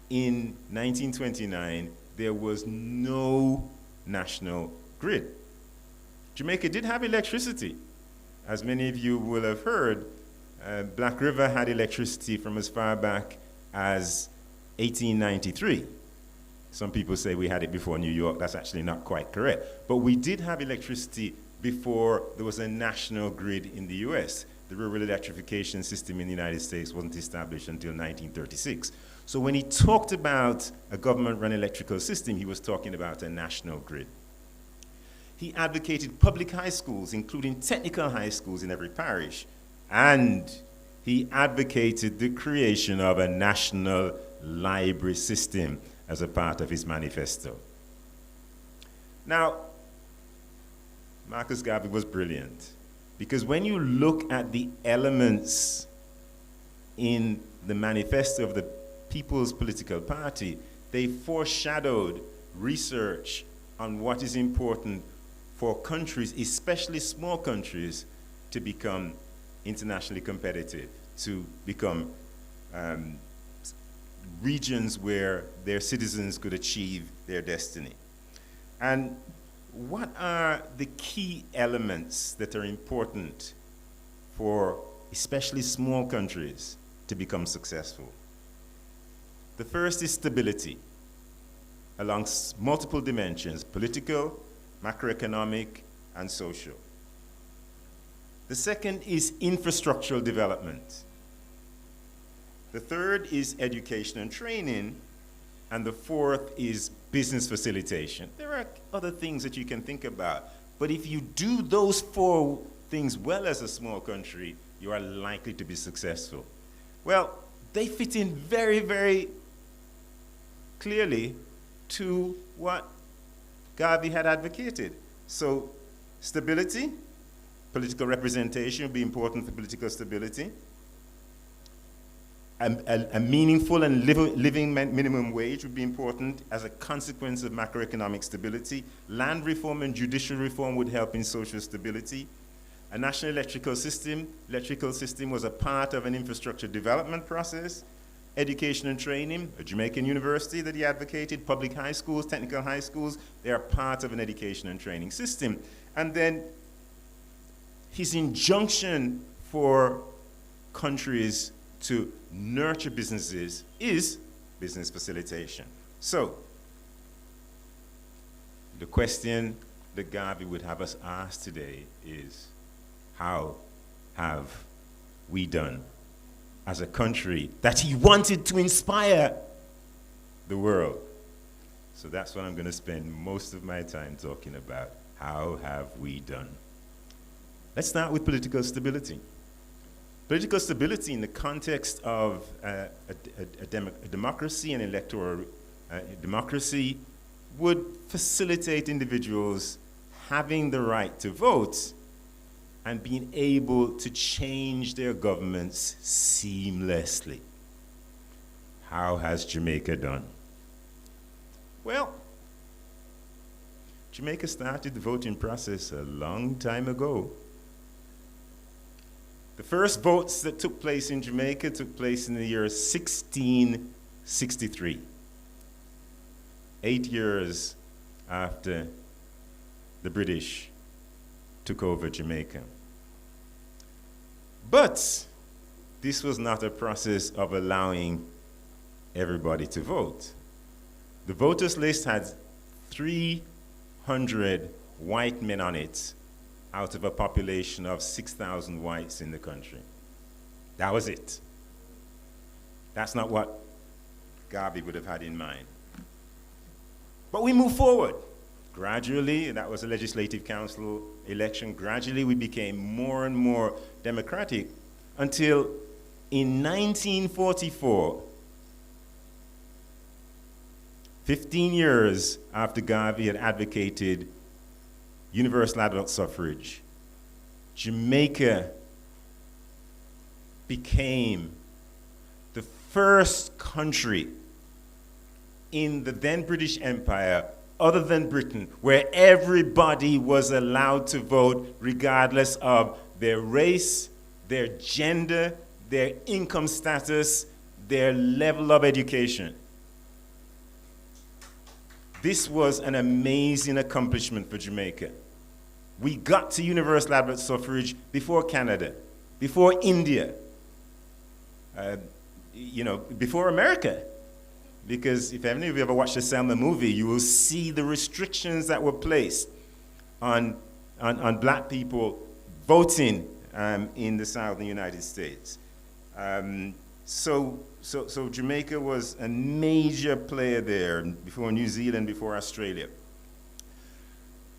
in 1929, there was no national grid. Jamaica did have electricity. As many of you will have heard, Black River had electricity from as far back as 1893. Some people say we had it before New York. That's actually not quite correct. But we did have electricity before there was a national grid in the US. The rural electrification system in the United States wasn't established until 1936. So when he talked about a government-run electrical system, he was talking about a national grid. He advocated public high schools, including technical high schools in every parish. And he advocated the creation of a national library system as a part of his manifesto. Now, Marcus Garvey was brilliant, because when you look at the elements in the manifesto of the People's Political Party, they foreshadowed research on what is important for countries, especially small countries, to become internationally competitive, to become regions where their citizens could achieve their destiny. And what are the key elements that are important for especially small countries to become successful? The first is stability along multiple dimensions: political, macroeconomic, and social. The second is infrastructural development. The third is education and training. And the fourth is business facilitation. There are other things that you can think about. But if you do those four things well as a small country, you are likely to be successful. Well, they fit in very, very clearly to what Garvey had advocated. So stability, political representation would be important for political stability. A meaningful and living minimum wage would be important as a consequence of macroeconomic stability. Land reform and judicial reform would help in social stability. A national electrical system was a part of an infrastructure development process. Education and training, a Jamaican university that he advocated, public high schools, technical high schools, they are part of an education and training system. And then his injunction for countries to nurture businesses is business facilitation. So, the question that Garvey would have us ask today is, how have we done as a country that he wanted to inspire the world? So that's what I'm going to spend most of my time talking about. How have we done? Let's start with political stability. Political stability in the context of a democracy and electoral democracy would facilitate individuals having the right to vote and being able to change their governments seamlessly. How has Jamaica done? Well, Jamaica started the voting process a long time ago. The first votes that took place in Jamaica took place in the year 1663, 8 years after the British took over Jamaica. But this was not a process of allowing everybody to vote. The voters list had 300 white men on it out of a population of 6,000 whites in the country. That was it. That's not what Garvey would have had in mind. But we moved forward. Gradually, that was a legislative council election, gradually we became more and more democratic until in 1944, 15 years after Garvey had advocated universal adult suffrage, Jamaica became the first country in the then British Empire, other than Britain, where everybody was allowed to vote regardless of their race, their gender, their income status, their level of education. This was an amazing accomplishment for Jamaica. We got to universal adult suffrage before Canada, before India, before America. Because if any of you ever watched the Selma movie, you will see the restrictions that were placed on black people voting in the southern United States. So Jamaica was a major player there before New Zealand, before Australia.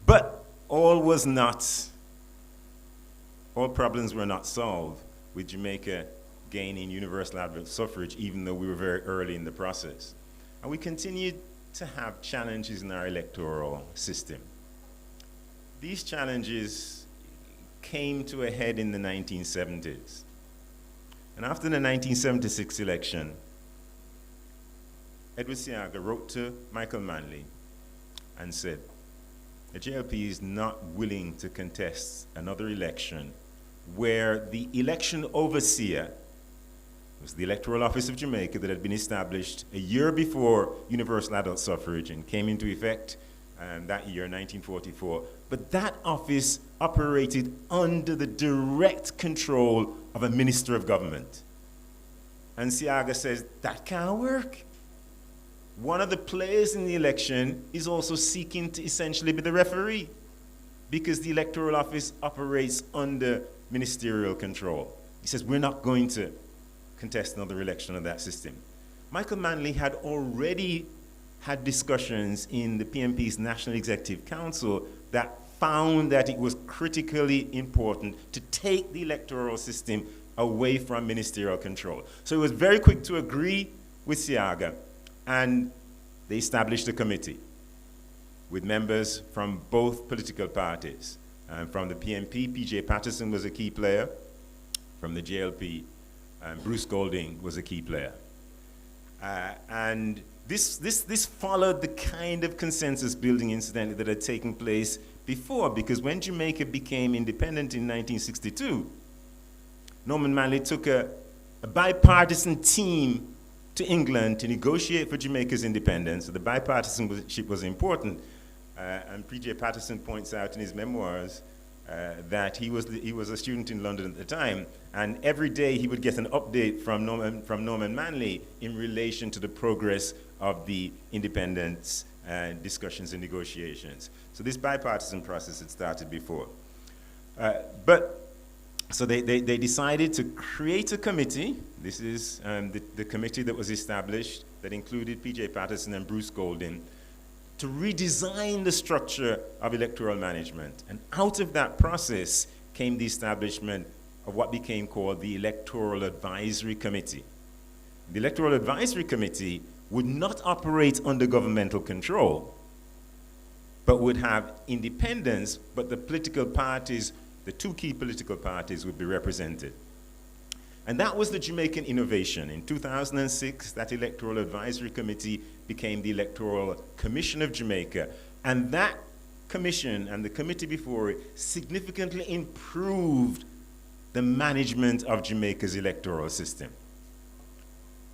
But all problems were not solved with Jamaica gaining universal adult suffrage, even though we were very early in the process. And we continued to have challenges in our electoral system. These challenges came to a head in the 1970s. And after the 1976 election, Edward Seaga wrote to Michael Manley and said, the JLP is not willing to contest another election where the election overseer, it was the Electoral Office of Jamaica that had been established a year before universal adult suffrage and came into effect that year, 1944. But that office operated under the direct control of a minister of government. And Seaga says, that can't work. One of the players in the election is also seeking to essentially be the referee because the Electoral Office operates under ministerial control. He says, we're not going to contest another election of that system. Michael Manley had already had discussions in the PMP's National Executive Council that found that it was critically important to take the electoral system away from ministerial control. So he was very quick to agree with Seaga, and they established a committee with members from both political parties. From the PMP, P.J. Patterson was a key player. From the JLP, Bruce Golding was a key player. And this followed the kind of consensus building, incidentally, that had taken place before, because when Jamaica became independent in 1962, Norman Manley took a bipartisan team to England to negotiate for Jamaica's independence. So the bipartisanship was important. And P.J. Patterson points out in his memoirs that he was a student in London at the time, and every day he would get an update from Norman Manley in relation to the progress of the independence discussions and negotiations. So this bipartisan process had started before. So they decided to create a committee. This is the committee that was established that included P.J. Patterson and Bruce Golding. to redesign the structure of electoral management. And out of that process came the establishment of what became called the Electoral Advisory Committee. The Electoral Advisory Committee would not operate under governmental control, but would have independence, but the political parties, the two key political parties, would be represented. And that was the Jamaican innovation. In 2006, that Electoral Advisory Committee became the Electoral Commission of Jamaica. And that commission and the committee before it significantly improved the management of Jamaica's electoral system.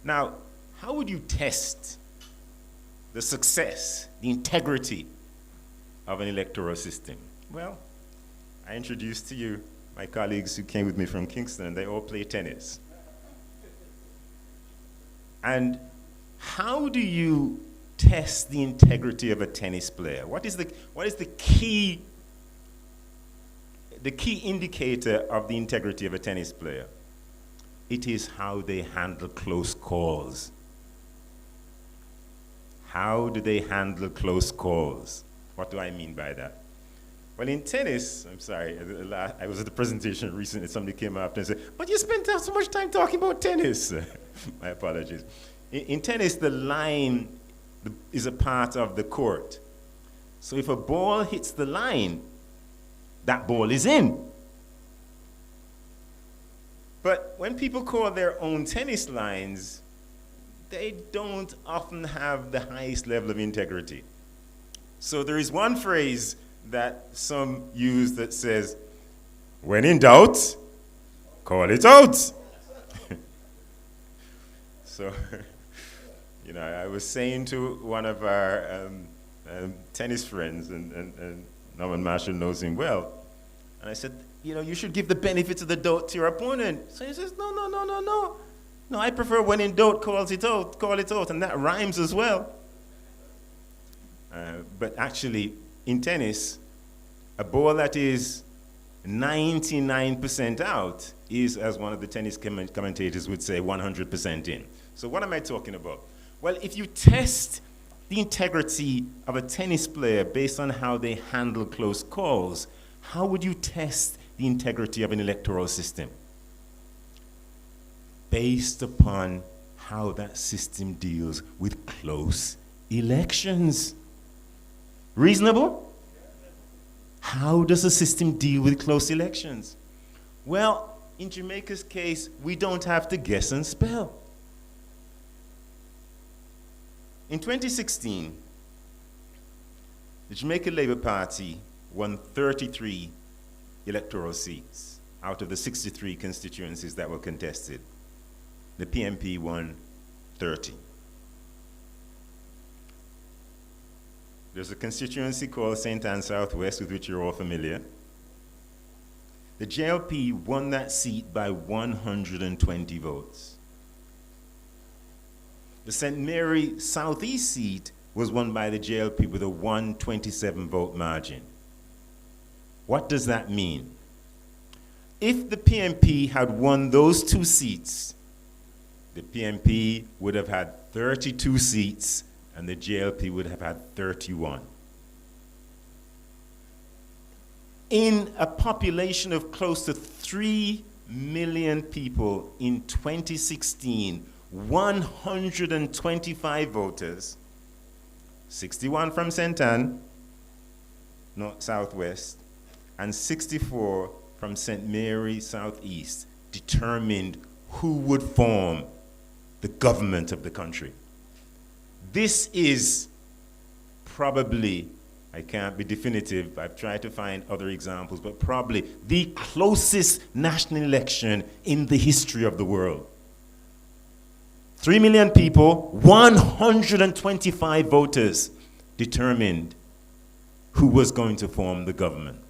Now, how would you test the success, the integrity of an electoral system? Well, I introduced to you my colleagues who came with me from Kingston, and they all play tennis. And how do you test the integrity of a tennis player? What is the key indicator of the integrity of a tennis player? It is how they handle close calls. How do they handle close calls? What do I mean by that? Well, in tennis, I'm sorry, I was at a presentation recently, somebody came up and said, but you spent so much time talking about tennis. My apologies. In tennis, the line is a part of the court. So if a ball hits the line, that ball is in. But when people call their own tennis lines, they don't often have the highest level of integrity. So there is one phrase that some use that says, when in doubt, call it out. So, I was saying to one of our tennis friends, and Norman Marshall knows him well, and I said, you should give the benefits of the doubt to your opponent. So he says, no, I prefer when in doubt, call it out, and that rhymes as well. But actually, in tennis, a ball that is 99% out is, as one of the tennis commentators would say, 100% in. So what am I talking about? Well, if you test the integrity of a tennis player based on how they handle close calls, how would you test the integrity of an electoral system? Based upon how that system deals with close elections. Reasonable? How does a system deal with close elections? Well, in Jamaica's case, we don't have to guess and spell. In 2016, the Jamaica Labour Party won 33 electoral seats out of the 63 constituencies that were contested. The PMP won 30. There's a constituency called St. Anne Southwest, with which you're all familiar. The JLP won that seat by 120 votes. The St. Mary Southeast seat was won by the JLP with a 127 vote margin. What does that mean? If the PMP had won those two seats, the PMP would have had 32 seats and the JLP would have had 31. In a population of close to 3 million people in 2016, 125 voters, 61 from St. Anne, North Southwest, and 64 from St. Mary Southeast, determined who would form the government of the country. This is probably, I can't be definitive, I've tried to find other examples, but probably the closest national election in the history of the world. 3 million people, 125 voters determined who was going to form the government.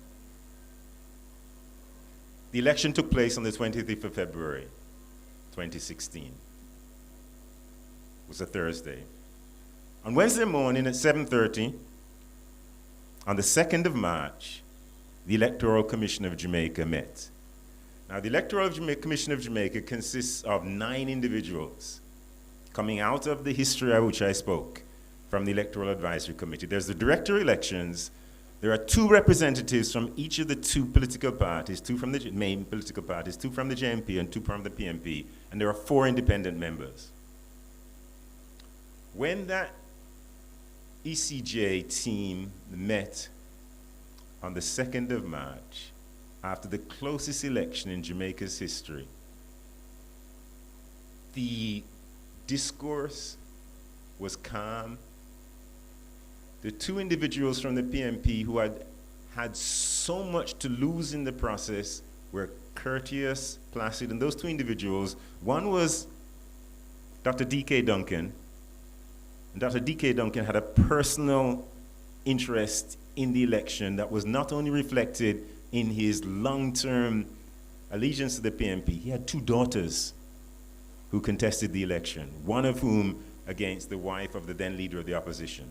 The election took place on the 25th of February, 2016. It was a Thursday. On Wednesday morning at 7:30, on the 2nd of March, the Electoral Commission of Jamaica met. Now, the Electoral Commission of Jamaica consists of 9 individuals coming out of the history of which I spoke, from the Electoral Advisory Committee. There's the director elections. There are 2 representatives from each of the 2 political parties, 2 from the main political parties, 2 from the JMP and 2 from the PMP, and there are 4 independent members. When that ECJ team met on the 2nd of March, after the closest election in Jamaica's history, the discourse was calm. The 2 individuals from the PMP who had so much to lose in the process were courteous, placid, and those 2 individuals, one was Dr. D.K. Duncan, and Dr. D.K. Duncan had a personal interest in the election that was not only reflected in his long-term allegiance to the PMP. He had 2 daughters who contested the election, one of whom against the wife of the then leader of the opposition.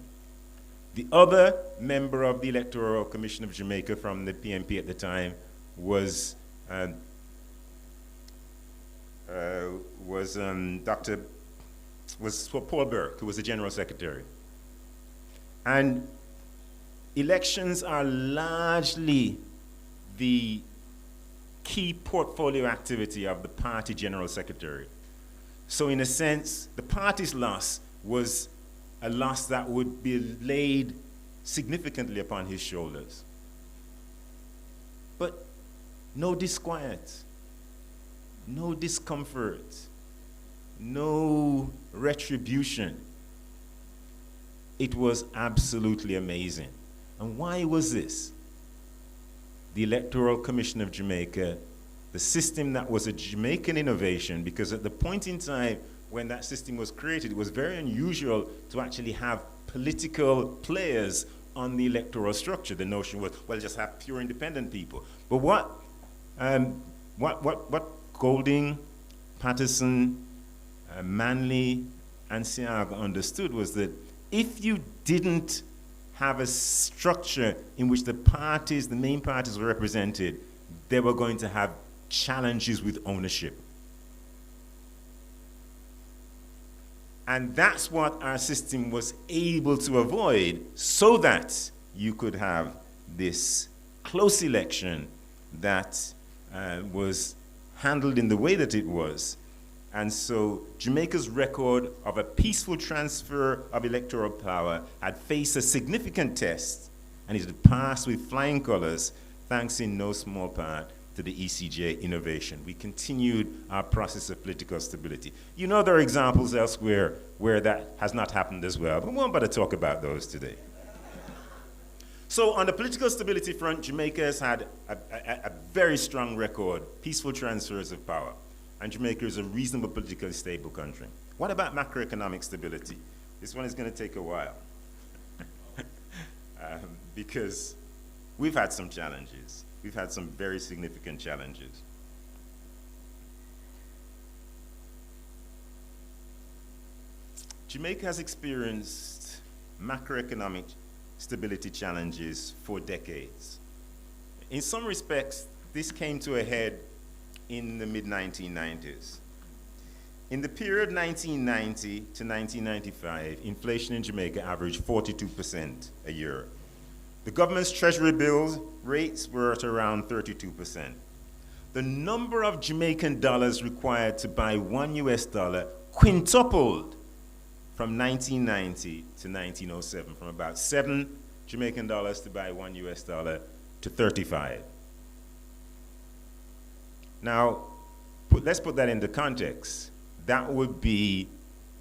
The other member of the Electoral Commission of Jamaica from the PMP at the time was Paul Burke, who was the General Secretary. And elections are largely the key portfolio activity of the party General Secretary. So in a sense, the party's loss was a loss that would be laid significantly upon his shoulders. But no disquiet, no discomfort, no retribution. It was absolutely amazing. And why was this? The Electoral Commission of Jamaica, the system that was a Jamaican innovation, because at the point in time when that system was created, it was very unusual to actually have political players on the electoral structure. The notion was, well, just have pure independent people. But what Golding, Patterson, Manley, and Siaga understood was that if you didn't have a structure in which the parties, the main parties were represented, they were going to have challenges with ownership. And that's what our system was able to avoid, so that you could have this close election that was handled in the way that it was. And so Jamaica's record of a peaceful transfer of electoral power had faced a significant test, and it had passed with flying colors, thanks in no small part to the ECJ innovation. We continued our process of political stability. You know, there are examples elsewhere where that has not happened as well, but we won't bother talk about those today. So on the political stability front, Jamaica has had a very strong record, peaceful transfers of power. And Jamaica is a reasonable politically stable country. What about macroeconomic stability? This one is going to take a while. Because we've had some challenges. We've had some very significant challenges. Jamaica has experienced macroeconomic stability challenges for decades. In some respects, this came to a head in the mid-1990s. In the period 1990 to 1995, inflation in Jamaica averaged 42% a year. The government's treasury bills rates were at around 32%. The number of Jamaican dollars required to buy $1 quintupled from 1990 to 1907, from about 7 Jamaican dollars to buy $1 to 35. Now, let's put that into context. That would be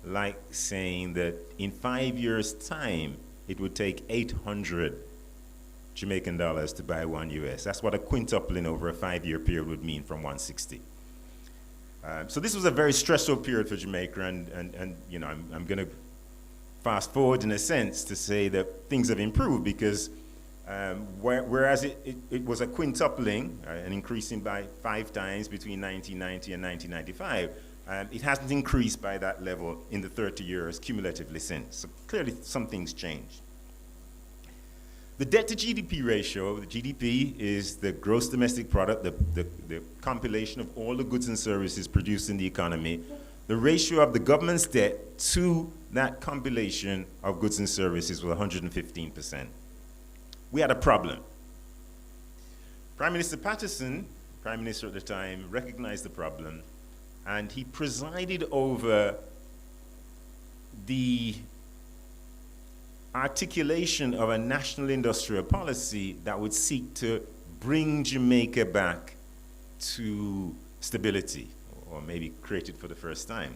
like saying that in 5 years' time, it would take 800 Jamaican dollars to buy $1. That's what a quintupling over a 5-year period would mean from 160. So this was a very stressful period for Jamaica, and you know, I'm going to fast forward in a sense to say that things have improved, because whereas it was a quintupling, an increasing by 5 times between 1990 and 1995, it hasn't increased by that level in the 30 years cumulatively since. So clearly some things changed. The debt to GDP ratio, the GDP is the gross domestic product, the compilation of all the goods and services produced in the economy. the ratio of the government's debt to that compilation of goods and services was 115%. We had a problem. Prime Minister Patterson, Prime Minister at the time, recognized the problem, and he presided over the articulation of a national industrial policy that would seek to bring Jamaica back to stability, or maybe create it for the first time.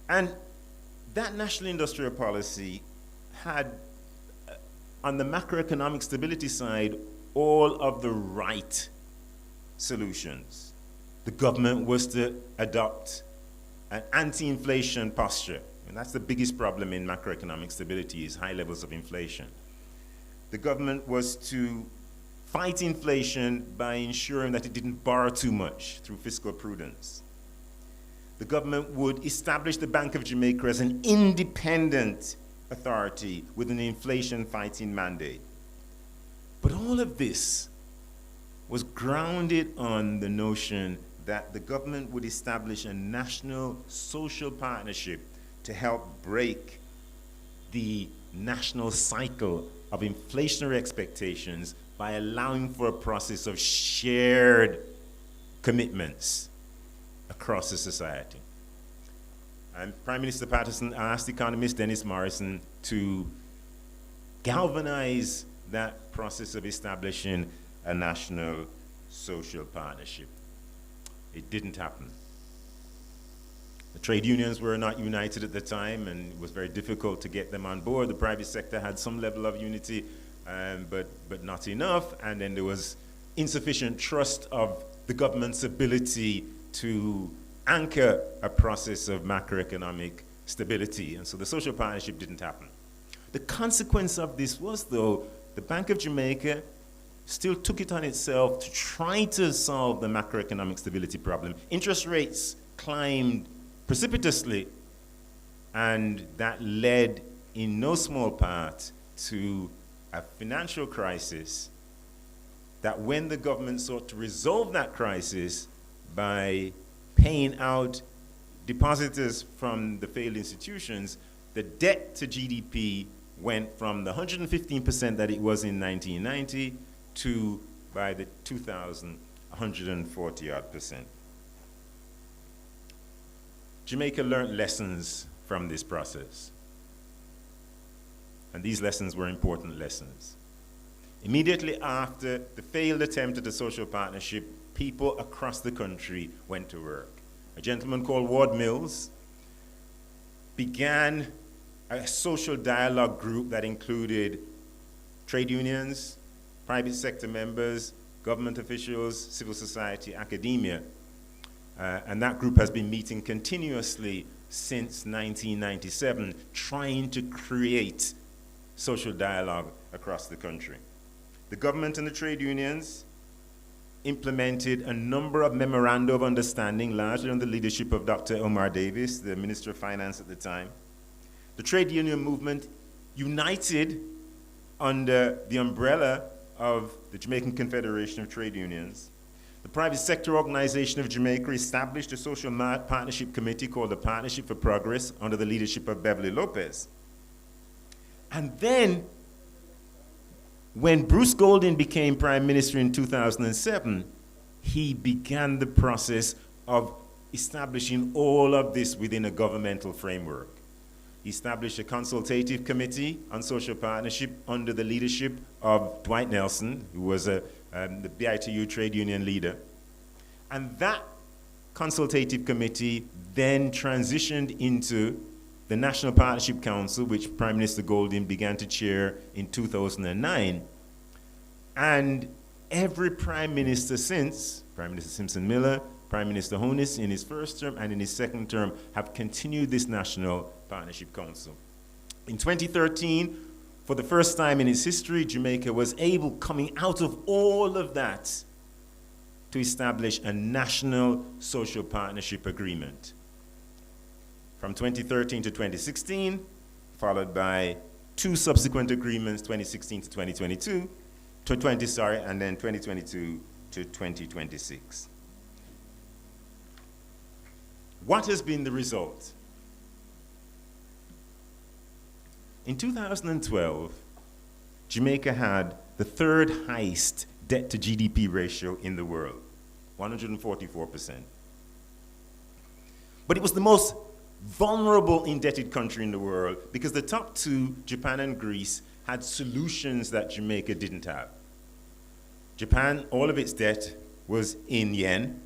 And that national industrial policy had, on the macroeconomic stability side, all of the right solutions. The government was to adopt an anti-inflation posture. And that's the biggest problem in macroeconomic stability, is high levels of inflation. The government was to fight inflation by ensuring that it didn't borrow too much through fiscal prudence. The government would establish the Bank of Jamaica as an independent authority with an inflation-fighting mandate. But all of this was grounded on the notion that the government would establish a national social partnership to help break the national cycle of inflationary expectations by allowing for a process of shared commitments across the society. And Prime Minister Patterson asked economist Dennis Morrison to galvanize that process of establishing a national social partnership. It didn't happen. The trade unions were not united at the time, and it was very difficult to get them on board. The private sector had some level of unity, but not enough. And then there was insufficient trust of the government's ability to anchor a process of macroeconomic stability. And so the social partnership didn't happen. The consequence of this was, though, the Bank of Jamaica still took it on itself to try to solve the macroeconomic stability problem. Interest rates climbed precipitously, and that led in no small part to a financial crisis that, when the government sought to resolve that crisis by paying out depositors from the failed institutions, the debt to GDP went from the 115% that it was in 1990 to, by the 2000, 140-odd%. Jamaica learned lessons from this process. And these lessons were important lessons. Immediately after the failed attempt at a social partnership, people across the country went to work. A gentleman called Ward Mills began a social dialogue group that included trade unions, private sector members, government officials, civil society, academia. And that group has been meeting continuously since 1997, trying to create social dialogue across the country. The government and the trade unions implemented a number of memoranda of understanding, largely under the leadership of Dr. Omar Davis, the Minister of Finance at the time. The trade union movement united under the umbrella of the Jamaican Confederation of Trade Unions. The private sector organization of Jamaica established a social partnership committee called the Partnership for Progress under the leadership of Beverly Lopez. And then, when Bruce Golding became Prime Minister in 2007, he began the process of establishing all of this within a governmental framework. He established a consultative committee on social partnership under the leadership of Dwight Nelson, who was the BITU trade union leader. And that consultative committee then transitioned into the National Partnership Council, which Prime Minister Golding began to chair in 2009. And every Prime Minister since, Prime Minister Simpson Miller, Prime Minister Honus in his first term and in his second term, have continued this National Partnership Council. In 2013, for the first time in its history, Jamaica was able, coming out of all of that, to establish a national social partnership agreement. From 2013 to 2016, followed by two subsequent agreements, 2016 to 2022, and then 2022 to 2026. What has been the result? In 2012, Jamaica had the third highest debt to GDP ratio in the world, 144%. But it was the most vulnerable indebted country in the world because the top two, Japan and Greece, had solutions that Jamaica didn't have. Japan, all of its debt was in yen,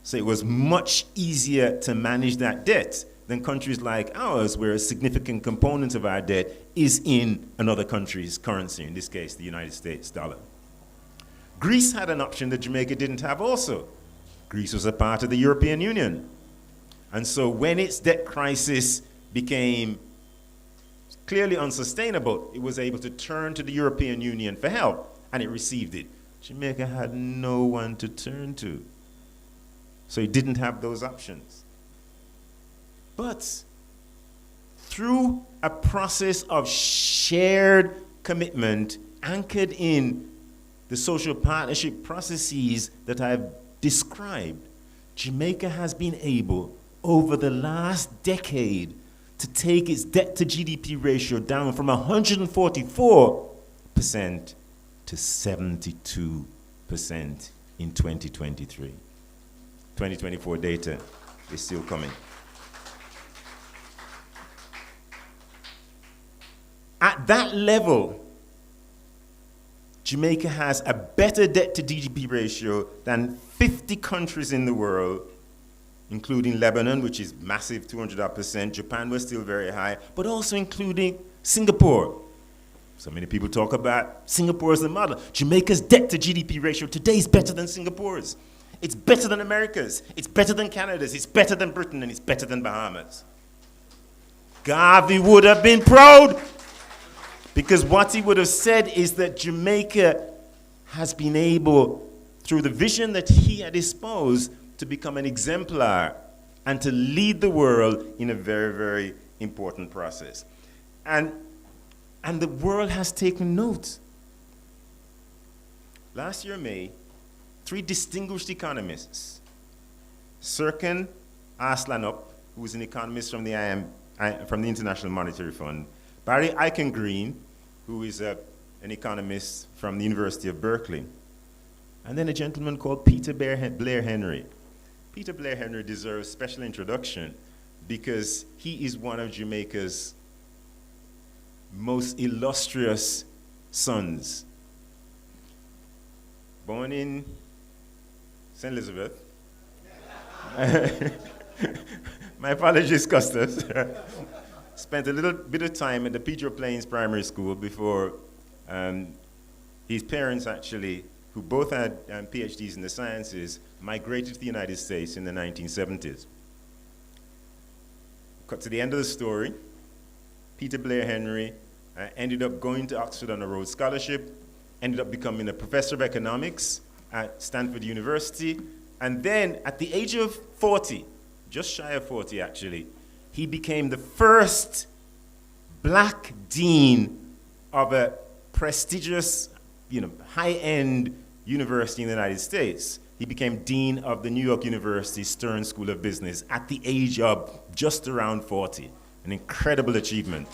so it was much easier to manage that debt than countries like ours, where a significant component of our debt is in another country's currency, in this case, the United States dollar. Greece had an option that Jamaica didn't have also. Greece was a part of the European Union. And so when its debt crisis became clearly unsustainable, it was able to turn to the European Union for help, and it received it. Jamaica had no one to turn to. So it didn't have those options. But through a process of shared commitment anchored in the social partnership processes that I've described, Jamaica has been able, over the last decade, to take its debt to GDP ratio down from 144% to 72% in 2023. 2024 data is still coming. At that level, Jamaica has a better debt to GDP ratio than 50 countries in the world, including Lebanon, which is massive, 200%. Japan was still very high, but also including Singapore. So many people talk about Singapore as the model. Jamaica's debt to GDP ratio today is better than Singapore's. It's better than America's. It's better than Canada's. It's better than Britain, and it's better than Bahamas. Garvey would have been proud, because what he would have said is that Jamaica has been able, through the vision that he had espoused, to become an exemplar and to lead the world in a very, very important process. And the world has taken note. Last year, May, 3 distinguished economists, Sirkin Aslanup, who is an economist from the International Monetary Fund, Barry Eichengreen, who is an economist from the University of Berkeley, and then a gentleman called Peter Blair Henry. Peter Blair Henry deserves special introduction because he is one of Jamaica's most illustrious sons. Born in St. Elizabeth. My apologies, Custis. Spent a little bit of time at the Pedro Plains Primary School before his parents actually, who both had PhDs in the sciences, migrated to the United States in the 1970s. Cut to the end of the story, Peter Blair Henry ended up going to Oxford on a Rhodes Scholarship, ended up becoming a professor of economics at Stanford University, and then at the age of 40, just shy of 40 actually, he became the first black dean of a prestigious, high-end university in the United States. He became dean of the New York University Stern School of Business at the age of just around 40. An incredible achievement.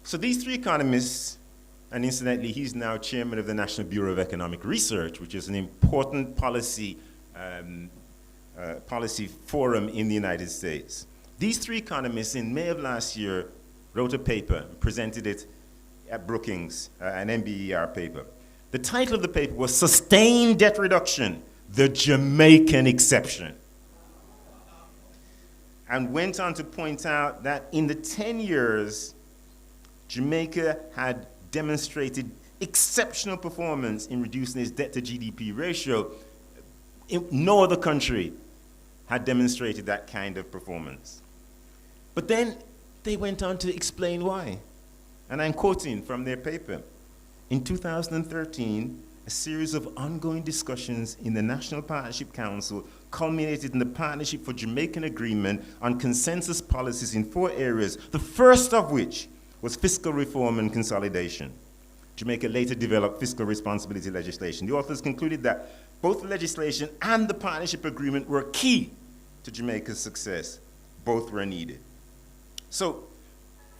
So these 3 economists, and incidentally, he's now chairman of the National Bureau of Economic Research, which is an important policy forum in the United States. These 3 economists in May of last year wrote a paper, presented it at Brookings, an MBER paper. The title of the paper was Sustained Debt Reduction, the Jamaican Exception. And went on to point out that in the 10 years, Jamaica had demonstrated exceptional performance in reducing its debt to GDP ratio. No other country had demonstrated that kind of performance. But then they went on to explain why. And I'm quoting from their paper. In 2013, a series of ongoing discussions in the National Partnership Council culminated in the Partnership for Jamaican Agreement on consensus policies in 4 areas, the first of which was fiscal reform and consolidation. Jamaica later developed fiscal responsibility legislation. The authors concluded that both the legislation and the partnership agreement were key to Jamaica's success. Both were needed. So,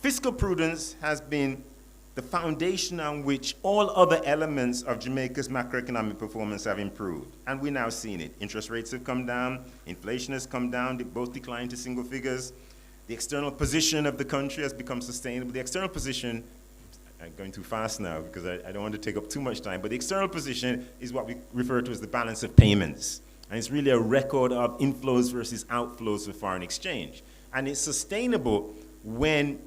fiscal prudence has been the foundation on which all other elements of Jamaica's macroeconomic performance have improved. And we're now seeing it. Interest rates have come down, inflation has come down, they both declined to single figures. The external position of the country has become sustainable. The external position, I'm going too fast now because I don't want to take up too much time, but the external position is what we refer to as the balance of payments. And it's really a record of inflows versus outflows of foreign exchange. And it's sustainable when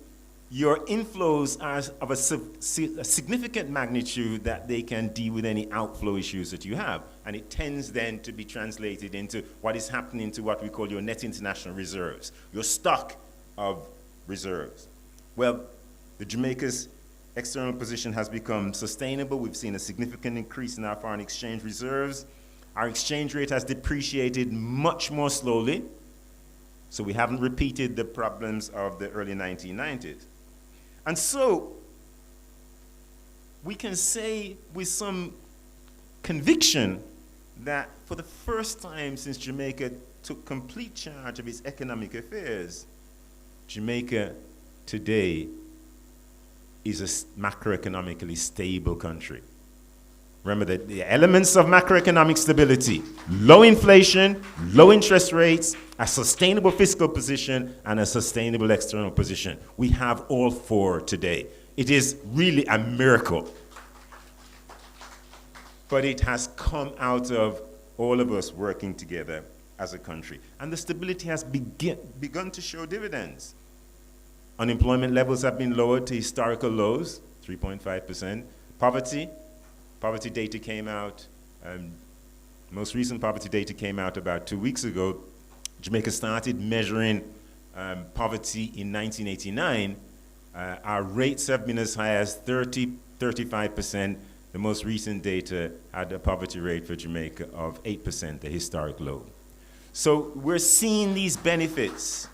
your inflows are of a significant magnitude that they can deal with any outflow issues that you have. And it tends then to be translated into what is happening to what we call your net international reserves, your stock of reserves. Well, the Jamaica's external position has become sustainable. We've seen a significant increase in our foreign exchange reserves. Our exchange rate has depreciated much more slowly, so we haven't repeated the problems of the early 1990s. And so, we can say with some conviction that for the first time since Jamaica took complete charge of its economic affairs, Jamaica today is a macroeconomically stable country. Remember that the elements of macroeconomic stability: low inflation, low interest rates, a sustainable fiscal position, and a sustainable external position. We have all four today. It is really a miracle. But it has come out of all of us working together as a country. And the stability has begun to show dividends. Unemployment levels have been lowered to historical lows, 3.5%. Poverty data came out, most recent poverty data came out about 2 weeks ago. Jamaica started measuring poverty in 1989. Our rates have been as high as 35%. The most recent data had a poverty rate for Jamaica of 8%, the historic low. So we're seeing these benefits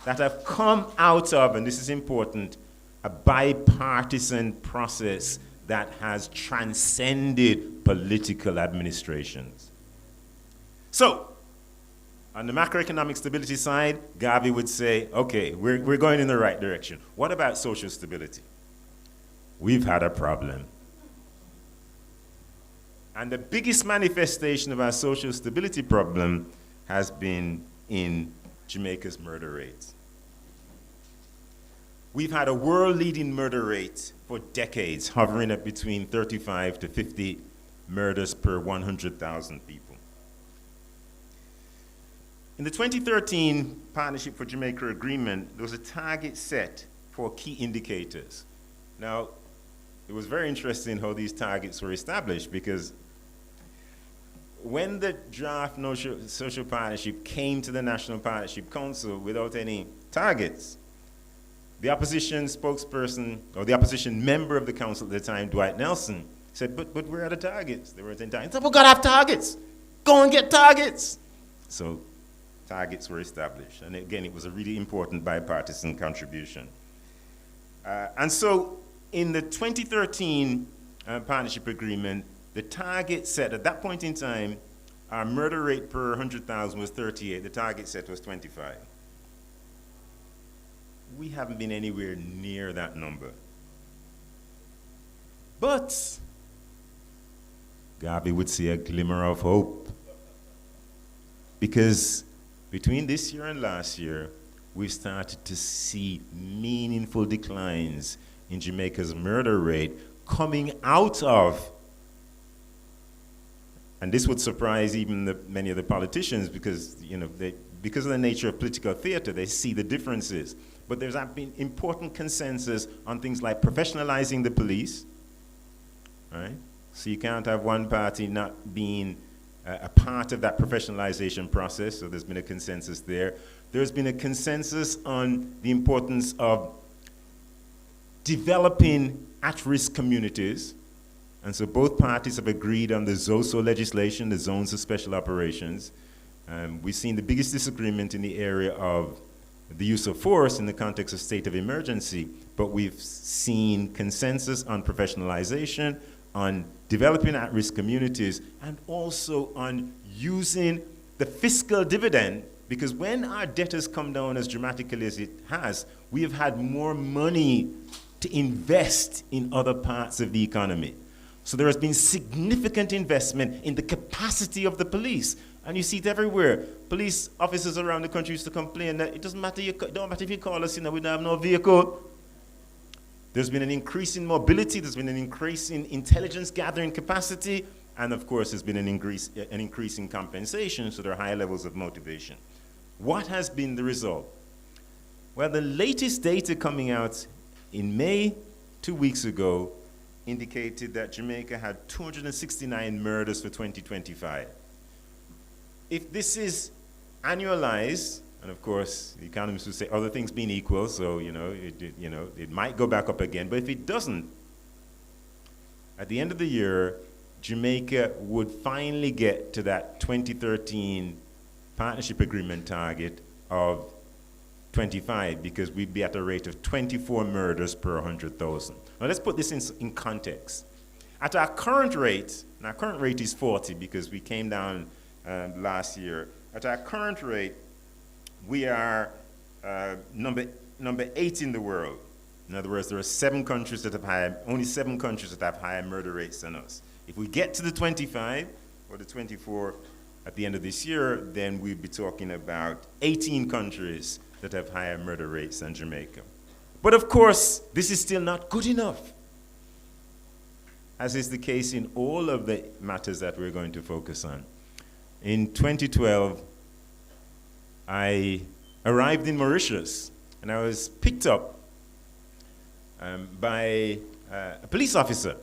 that have come out of, and this is important, a bipartisan process that has transcended political administrations. So, on the macroeconomic stability side, Garvey would say, okay, we're going in the right direction. What about social stability? We've had a problem. And the biggest manifestation of our social stability problem has been in Jamaica's murder rate. We've had a world-leading murder rate for decades, hovering at between 35 to 50 murders per 100,000 people. In the 2013 Partnership for Jamaica Agreement, there was a target set for key indicators. Now, it was very interesting how these targets were established, because when the draft social partnership came to the National Partnership Council without any targets, the opposition spokesperson, or the opposition member of the council at the time, Dwight Nelson, said, but where are the targets? There weren't any targets. He said, we've got to have targets. Go and get targets. So targets were established. And again, it was a really important bipartisan contribution. And so in the 2013 partnership agreement, the target set at that point in time, our murder rate per 100,000 was 38. The target set was 25. We haven't been anywhere near that number. But Garvey would see a glimmer of hope, because between this year and last year, we've started to see meaningful declines in Jamaica's murder rate coming out of, and this would surprise even many of the politicians, because because of the nature of political theater, they see the differences. But there's been important consensus on things like professionalizing the police, right? So you can't have one party not being a part of that professionalization process, so there's been a consensus there. There's been a consensus on the importance of developing at-risk communities, and so both parties have agreed on the ZOSO legislation, the Zones of Special Operations. We've seen the biggest disagreement in the area of the use of force in the context of state of emergency, but we've seen consensus on professionalization, on developing at-risk communities, and also on using the fiscal dividend, because when our debt has come down as dramatically as it has, we have had more money to invest in other parts of the economy. So there has been significant investment in the capacity of the police. And you see it everywhere. Police officers around the country used to complain that it don't matter if you call us, we don't have no vehicle. There's been an increase in mobility, there's been an increase in intelligence gathering capacity, and of course there's been an increase in compensation, so there are higher levels of motivation. What has been the result? Well, the latest data coming out in May, 2 weeks ago, indicated that Jamaica had 269 murders for 2025. If this is annualized, and of course the economists would say other things being equal, so it might go back up again, but if it doesn't, at the end of the year, Jamaica would finally get to that 2013 partnership agreement target of 25, because we'd be at a rate of 24 murders per 100,000. Now let's put this in context. At our current rate, and our current rate is 40 because we came down last year. At our current rate, we are number 8 in the world. In other words, there are only 7 countries that have higher murder rates than us. If we get to the 25 or the 24 at the end of this year, then we'd be talking about 18 countries that have higher murder rates than Jamaica. But of course, this is still not good enough, as is the case in all of the matters that we're going to focus on. In 2012, I arrived in Mauritius, and I was picked up by a police officer.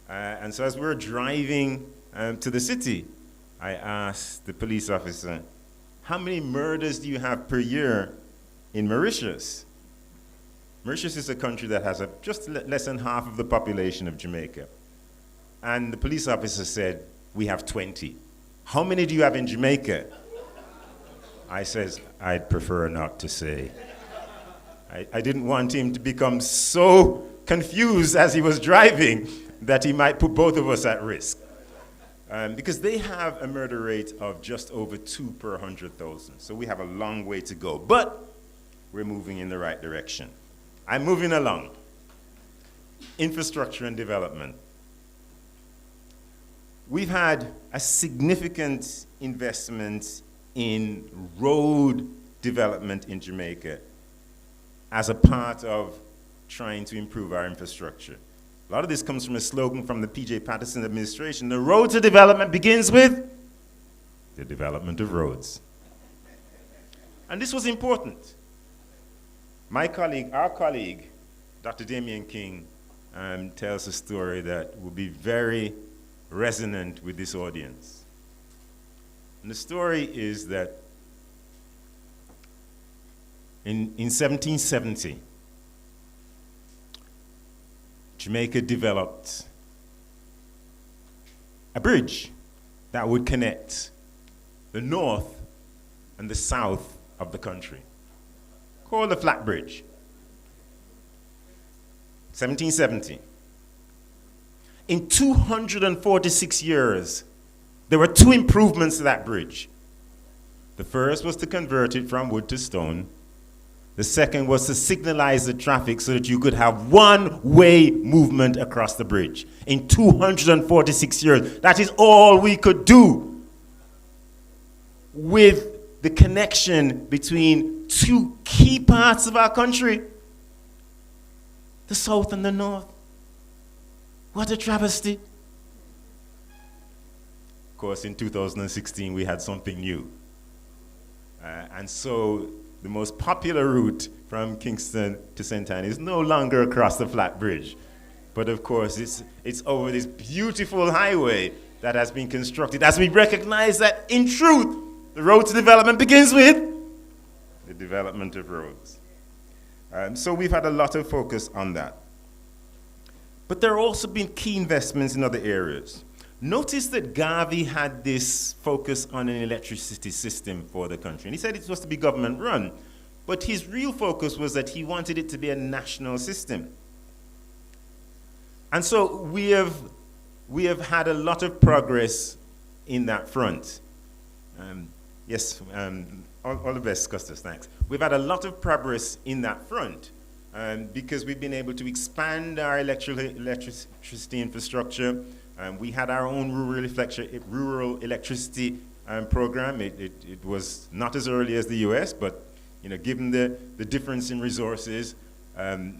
And so as we were driving to the city, I asked the police officer, how many murders do you have per year in Mauritius? Mauritius is a country that has just less than half of the population of Jamaica. And the police officer said, we have 20. How many do you have in Jamaica? I says, I'd prefer not to say. I didn't want him to become so confused as he was driving that he might put both of us at risk. Because they have a murder rate of just over 2 per 100,000. So we have a long way to go. But we're moving in the right direction. I'm moving along. Infrastructure and development. We've had a significant investment in road development in Jamaica as a part of trying to improve our infrastructure. A lot of this comes from a slogan from the P.J. Patterson administration. The road to development begins with the development of roads. And this was important. Our colleague, Dr. Damian King, tells a story that will be very resonant with this audience. And the story is that in 1770, Jamaica developed a bridge that would connect the north and the south of the country, called the Flat Bridge. 1770. In 246 years, there were 2 improvements to that bridge. The first was to convert it from wood to stone. The second was to signalize the traffic so that you could have one-way movement across the bridge. In 246 years, that is all we could do with the connection between 2 key parts of our country, the south and the north. What a travesty. Of course, in 2016, we had something new. And so the most popular route from Kingston to St. Anne is no longer across the Flat Bridge. But of course, it's over this beautiful highway that has been constructed, as we recognize that, in truth, the road to development begins with the development of roads. So we've had a lot of focus on that. But there have also been key investments in other areas. notice that Garvey had this focus on an electricity system for the country. And he said it was to be government run. But his real focus was that he wanted it to be a national system. And so we have had a lot of progress in that front. All the best, Custis, thanks. We've had a lot of progress in that front because we've been able to expand our electricity infrastructure. We had our own rural electricity program. It was not as early as the US, but given the difference in resources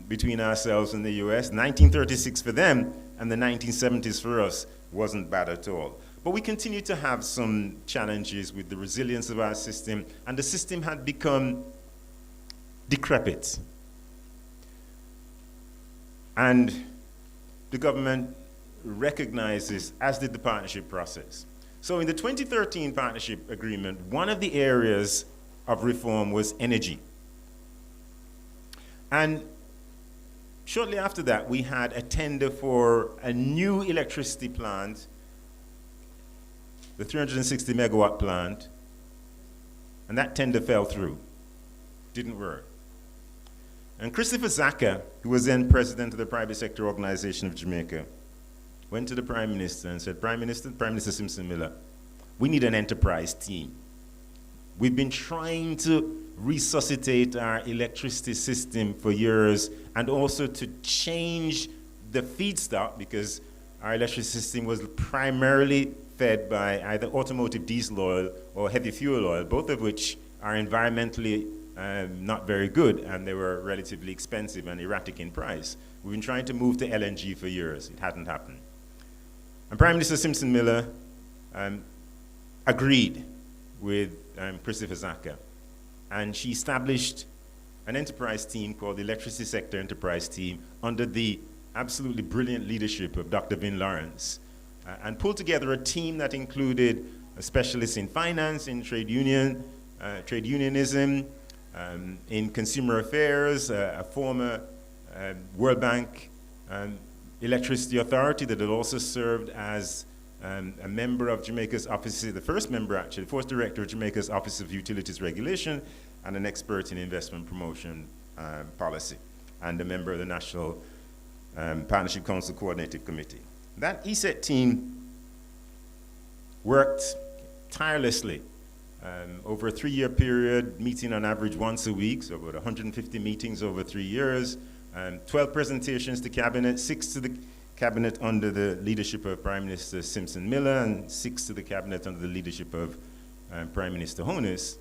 between ourselves and the US, 1936 for them and the 1970s for us wasn't bad at all. But we continue to have some challenges with the resilience of our system, and the system had become decrepit. And the government recognizes, as did the partnership process. So in the 2013 partnership agreement, one of the areas of reform was energy. And shortly after that, we had a tender for a new electricity plant, the 360 megawatt plant, and that tender fell through. Didn't work. And Christopher Zaka, who was then president of the Private Sector Organization of Jamaica, went to the Prime Minister and said, Prime Minister Simpson Miller, we need an enterprise team. We've been trying to resuscitate our electricity system for years, and also to change the feedstock, because our electricity system was primarily fed by either automotive diesel oil or heavy fuel oil, both of which are environmentally not very good, and they were relatively expensive and erratic in price. We've been trying to move to LNG for years. It hadn't happened. And Prime Minister Simpson Miller agreed with Christopher Zaka, and she established an enterprise team called the Electricity Sector Enterprise Team under the absolutely brilliant leadership of Dr. Vin Lawrence, and pulled together a team that included specialists in finance, in trade unionism, in consumer affairs, a former World Bank Electricity Authority that had also served as a member of Jamaica's office, the first member actually, the first director of Jamaica's Office of Utilities Regulation, and an expert in investment promotion policy, and a member of the National Partnership Council Coordinating Committee. That ESET team worked tirelessly over a 3-year period, meeting on average once a week, so about 150 meetings over 3 years, 12 presentations to Cabinet, 6 to the Cabinet under the leadership of Prime Minister Simpson Miller, and 6 to the Cabinet under the leadership of Prime Minister Honus.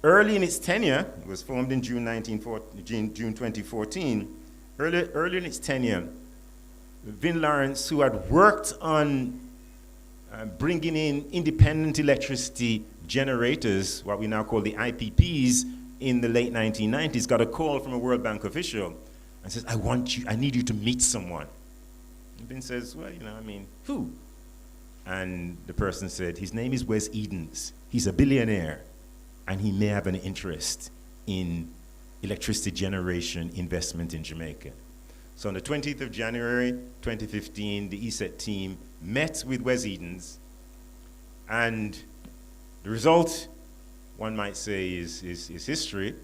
Early in its tenure, it was formed in June 2014, early in its tenure, Vin Lawrence, who had worked on bringing in independent electricity generators, what we now call the IPPs, in the late 1990s, got a call from a World Bank official and says, I need you to meet someone. And Vin says, well, who? And the person said, his name is Wes Edens. He's a billionaire, and he may have an interest in electricity generation investment in Jamaica. So on the 20th of January, 2015, the ESET team met with Wes Edens, and the result, one might say, is history.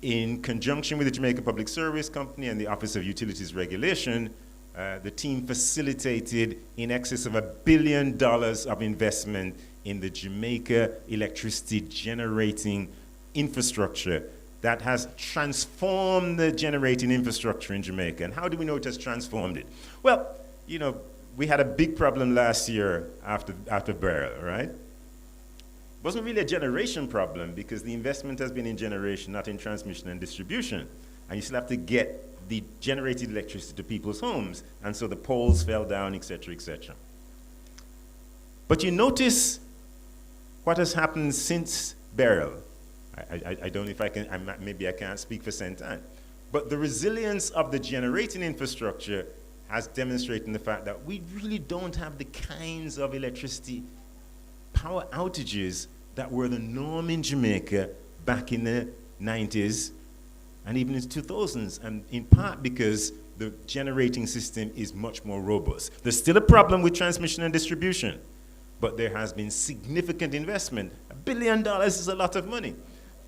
In conjunction with the Jamaica Public Service Company and the Office of Utilities Regulation, the team facilitated in excess of $1 billion of investment in the Jamaica electricity generating infrastructure that has transformed the generating infrastructure in Jamaica. And how do we know it has transformed it? Well, we had a big problem last year after Beryl, right? It wasn't really a generation problem because the investment has been in generation, not in transmission and distribution. And you still have to get the generated electricity to people's homes. And so the poles fell down, et cetera, et cetera. But you notice what has happened since Beryl. I don't know if I can, maybe I can't speak for St. Anne. But the resilience of the generating infrastructure has demonstrated the fact that we really don't have the kinds of electricity power outages that were the norm in Jamaica back in the 90s and even in the 2000s, and in part because the generating system is much more robust. There's still a problem with transmission and distribution, but there has been significant investment. $1 billion is a lot of money.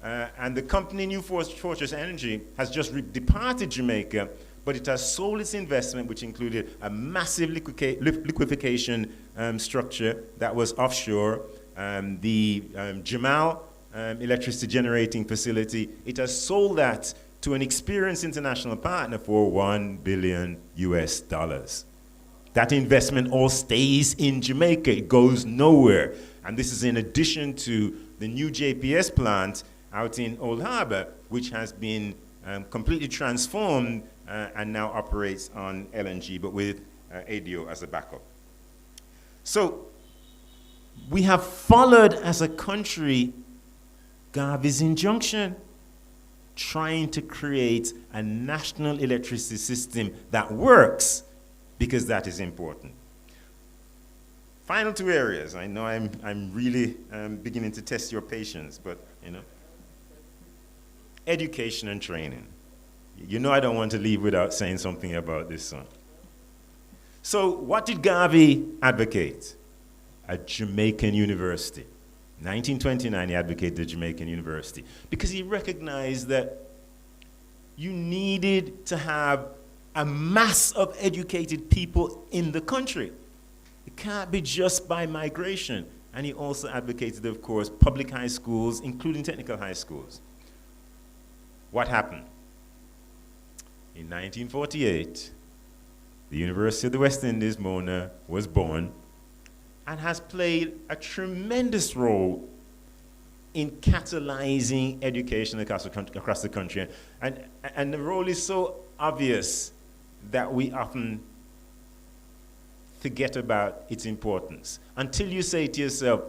And the company New Fortress Energy has just departed Jamaica, but it has sold its investment, which included a massive liquefaction structure that was offshore, the Jamal electricity generating facility. It has sold that to an experienced international partner for $1 billion US. That investment all stays in Jamaica. It goes nowhere. And this is in addition to the new JPS plant out in Old Harbor, which has been completely transformed and now operates on LNG, but with ADO as a backup. So we have followed as a country Garvey's injunction, trying to create a national electricity system that works, because that is important. Final two areas. I know I'm really beginning to test your patience, but education and training. You know I don't want to leave without saying something about this one. So what did Garvey advocate? A Jamaican university. 1929, he advocated the Jamaican University because he recognized that you needed to have a mass of educated people in the country. It can't be just by migration. And he also advocated, of course, public high schools, including technical high schools. What happened? In 1948, the University of the West Indies, Mona, was born and has played a tremendous role in catalyzing education across the country. And the role is so obvious that we often forget about its importance. Until you say to yourself,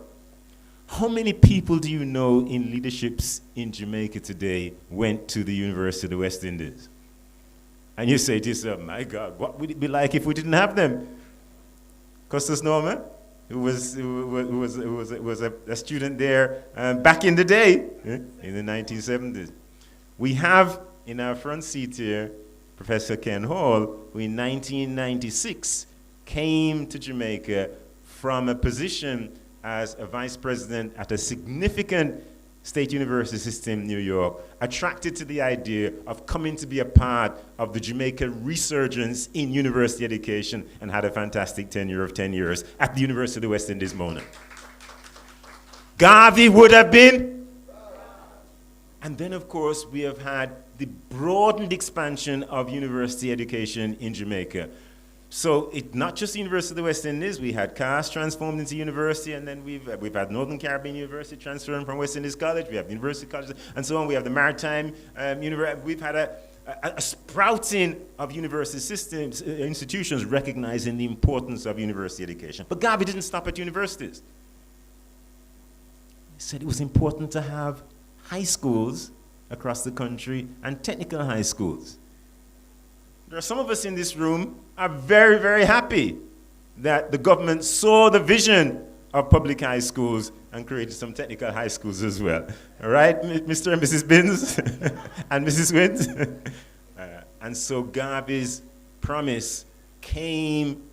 how many people do you know in leaderships in Jamaica today went to the University of the West Indies? And you say to yourself, my God, what would it be like if we didn't have them? Costas Norman, who was a student there back in the day, in the 1970s. We have in our front seat here Professor Ken Hall, who in 1996 came to Jamaica from a position as a vice president at a significant state university system in New York, attracted to the idea of coming to be a part of the Jamaica resurgence in university education, and had a fantastic tenure of 10 years at the University of the West Indies, Mona. Garvey would have been. And then, of course, we have had the broadened expansion of university education in Jamaica. So it's not just the University of the West Indies. We had CAS transformed into university, and then we've had Northern Caribbean University transferring from West Indies College. We have University College, and so on. We have the Maritime University. We've had a sprouting of university systems, institutions recognizing the importance of university education. But Garvey didn't stop at universities. He said it was important to have high schools across the country and technical high schools. There are some of us in this room are very, very happy that the government saw the vision of public high schools and created some technical high schools as well. All right, Mr. and Mrs. Binns and Mrs. Wint? And so Garvey's promise came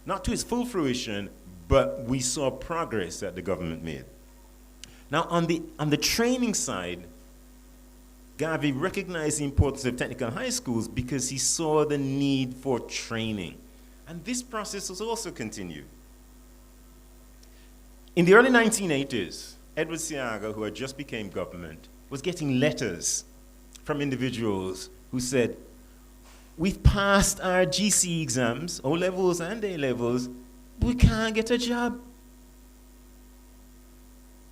not to its full fruition, but we saw progress that the government made. Now, on the training side, Garvey recognized the importance of technical high schools because he saw the need for training. And this process was also continued. In the early 1980s, Edward Seaga, who had just become government, was getting letters from individuals who said, we've passed our GC exams, O-levels and A-levels, but we can't get a job.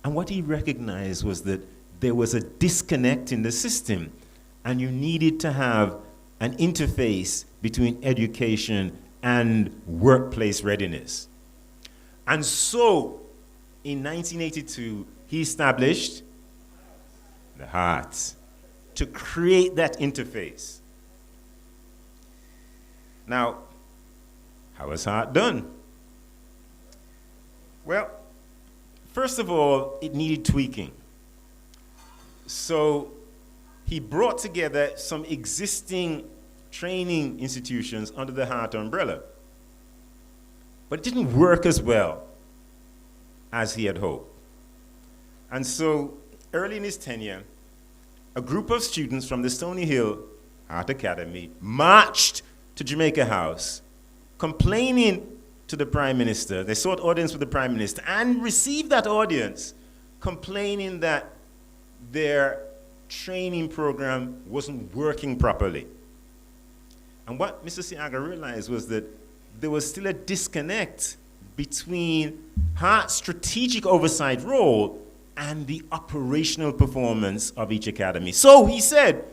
And what he recognized was that there was a disconnect in the system, and you needed to have an interface between education and workplace readiness. And so, in 1982, he established the HEART to create that interface. Now, how was HEART done? Well, first of all, it needed tweaking. So he brought together some existing training institutions under the Hart umbrella. But it didn't work as well as he had hoped. And so, early in his tenure, a group of students from the Stony Hill Art Academy marched to Jamaica House, complaining to the Prime Minister. They sought audience with the Prime Minister and received that audience, complaining that their training program wasn't working properly. And what Mr. Siaga realized was that there was still a disconnect between Hart's strategic oversight role and the operational performance of each academy. So he said,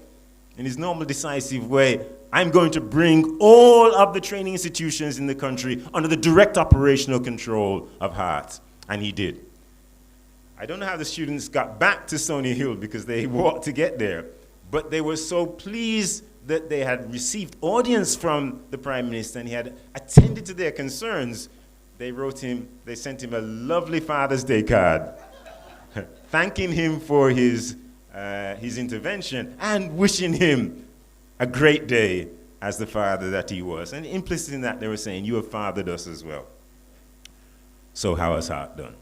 in his normal decisive way, I'm going to bring all of the training institutions in the country under the direct operational control of Hart. And he did. I don't know how the students got back to Stony Hill because they walked to get there, but they were so pleased that they had received audience from the Prime Minister and he had attended to their concerns. They sent him a lovely Father's Day card, thanking him for his intervention and wishing him a great day as the father that he was. And implicit in that, they were saying, you have fathered us as well. So how has Hart done?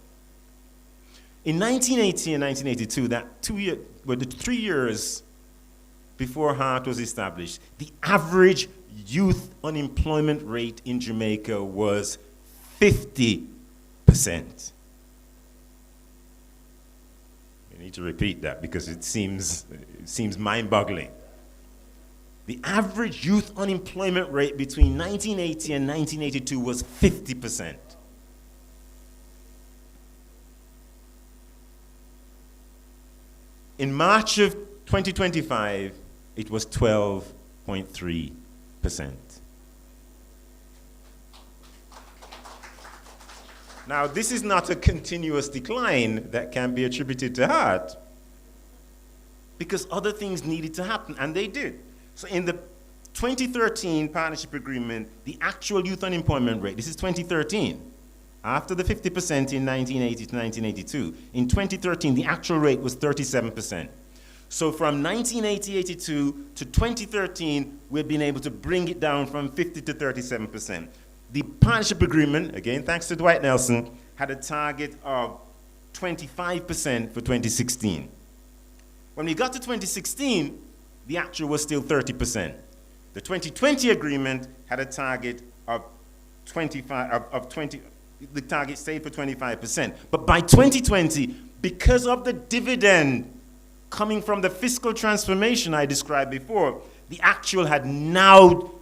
In 1980 and 1982, the 3 years before Hart was established, the average youth unemployment rate in Jamaica was 50%. I need to repeat that because it seems mind-boggling. The average youth unemployment rate between 1980 and 1982 was 50%. In March of 2025, it was 12.3%. Now, this is not a continuous decline that can be attributed to Hart, because other things needed to happen, and they did. So in the 2013 partnership agreement, the actual youth unemployment rate, this is 2013, after the 50% in 1980 to 1982, in 2013, the actual rate was 37%. So from 1980-82 to 2013, we've been able to bring it down from 50 to 37%. The partnership agreement, again, thanks to Dwight Nelson, had a target of 25% for 2016. When we got to 2016, the actual was still 30%. The 2020 agreement had a target of 20, the target stayed for 25%. But by 2020, because of the dividend coming from the fiscal transformation I described before, the actual had now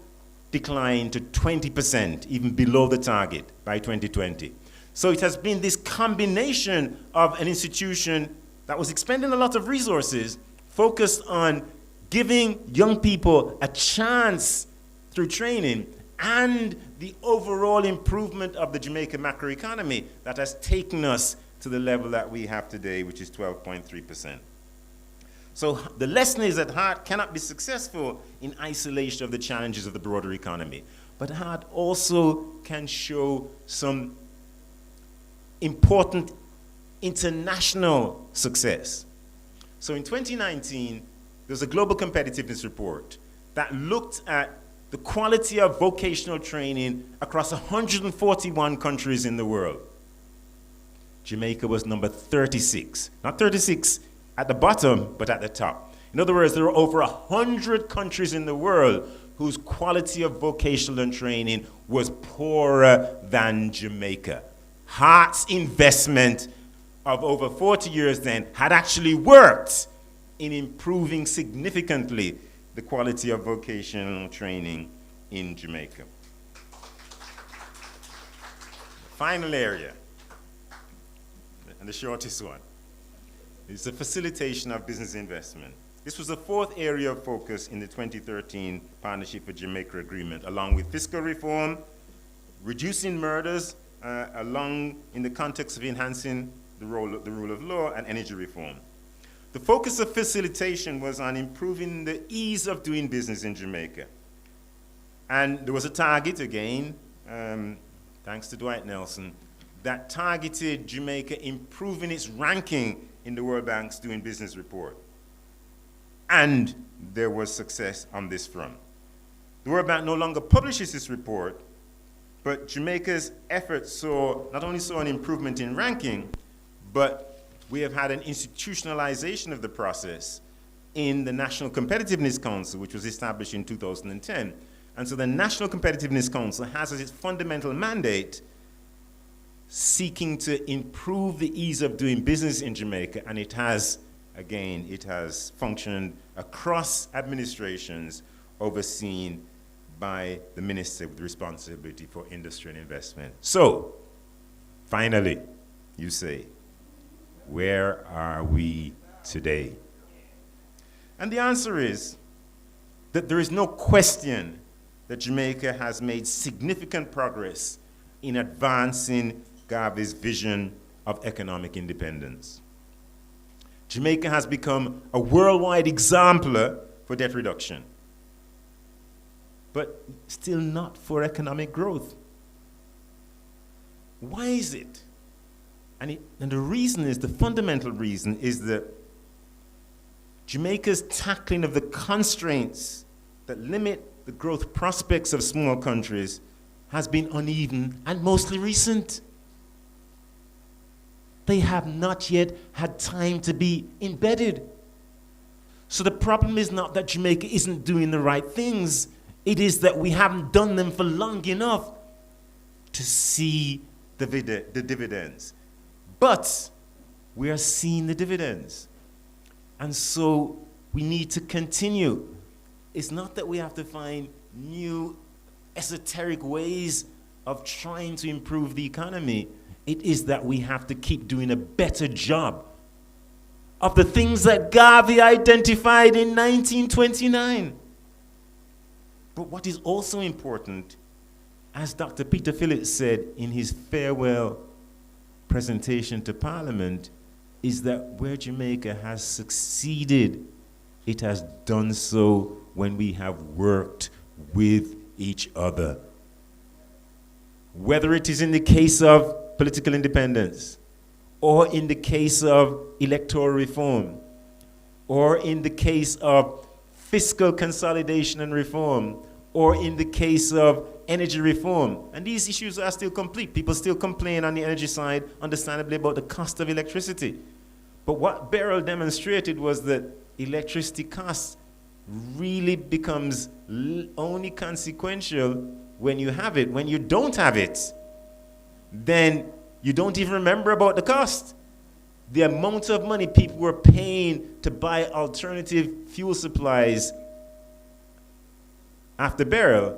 declined to 20%, even below the target by 2020. So it has been this combination of an institution that was expending a lot of resources focused on giving young people a chance through training and the overall improvement of the Jamaica macroeconomy that has taken us to the level that we have today, which is 12.3%. So the lesson is that Hart cannot be successful in isolation of the challenges of the broader economy. But Hart also can show some important international success. So in 2019, there's a global competitiveness report that looked at the quality of vocational training across 141 countries in the world. Jamaica was number 36. Not 36 at the bottom, but at the top. In other words, there are over 100 countries in the world whose quality of vocational training was poorer than Jamaica. Hart's investment of over 40 years then had actually worked in improving significantly the quality of vocational training in Jamaica. Final area, and the shortest one, is the facilitation of business investment. This was the fourth area of focus in the 2013 Partnership for Jamaica Agreement, along with fiscal reform, reducing murders, along in the context of enhancing the rule of law, and energy reform. The focus of facilitation was on improving the ease of doing business in Jamaica. And there was a target, again, thanks to Dwight Nelson, that targeted Jamaica improving its ranking in the World Bank's Doing Business report. And there was success on this front. The World Bank no longer publishes this report, but Jamaica's efforts not only saw an improvement in ranking, but we have had an institutionalization of the process in the National Competitiveness Council, which was established in 2010. And so the National Competitiveness Council has as its fundamental mandate seeking to improve the ease of doing business in Jamaica, and it has functioned across administrations overseen by the minister with responsibility for industry and investment. So, finally, you say, where are we today? And the answer is that there is no question that Jamaica has made significant progress in advancing Garvey's vision of economic independence. Jamaica has become a worldwide exemplar for debt reduction, but still not for economic growth. Why is it? And the reason is, the fundamental reason is that Jamaica's tackling of the constraints that limit the growth prospects of small countries has been uneven and mostly recent. They have not yet had time to be embedded. So the problem is not that Jamaica isn't doing the right things. It is that we haven't done them for long enough to see the dividends. But we are seeing the dividends. And so we need to continue. It's not that we have to find new esoteric ways of trying to improve the economy. It is that we have to keep doing a better job of the things that Garvey identified in 1929. But what is also important, as Dr. Peter Phillips said in his farewell presentation to Parliament, is that where Jamaica has succeeded, it has done so when we have worked with each other. Whether it is in the case of political independence, or in the case of electoral reform, or in the case of fiscal consolidation and reform, or in the case of energy reform. And these issues are still complete. People still complain on the energy side, understandably, about the cost of electricity. But what Beryl demonstrated was that electricity costs really becomes only consequential when you have it. When you don't have it, then you don't even remember about the cost. The amount of money people were paying to buy alternative fuel supplies after Beryl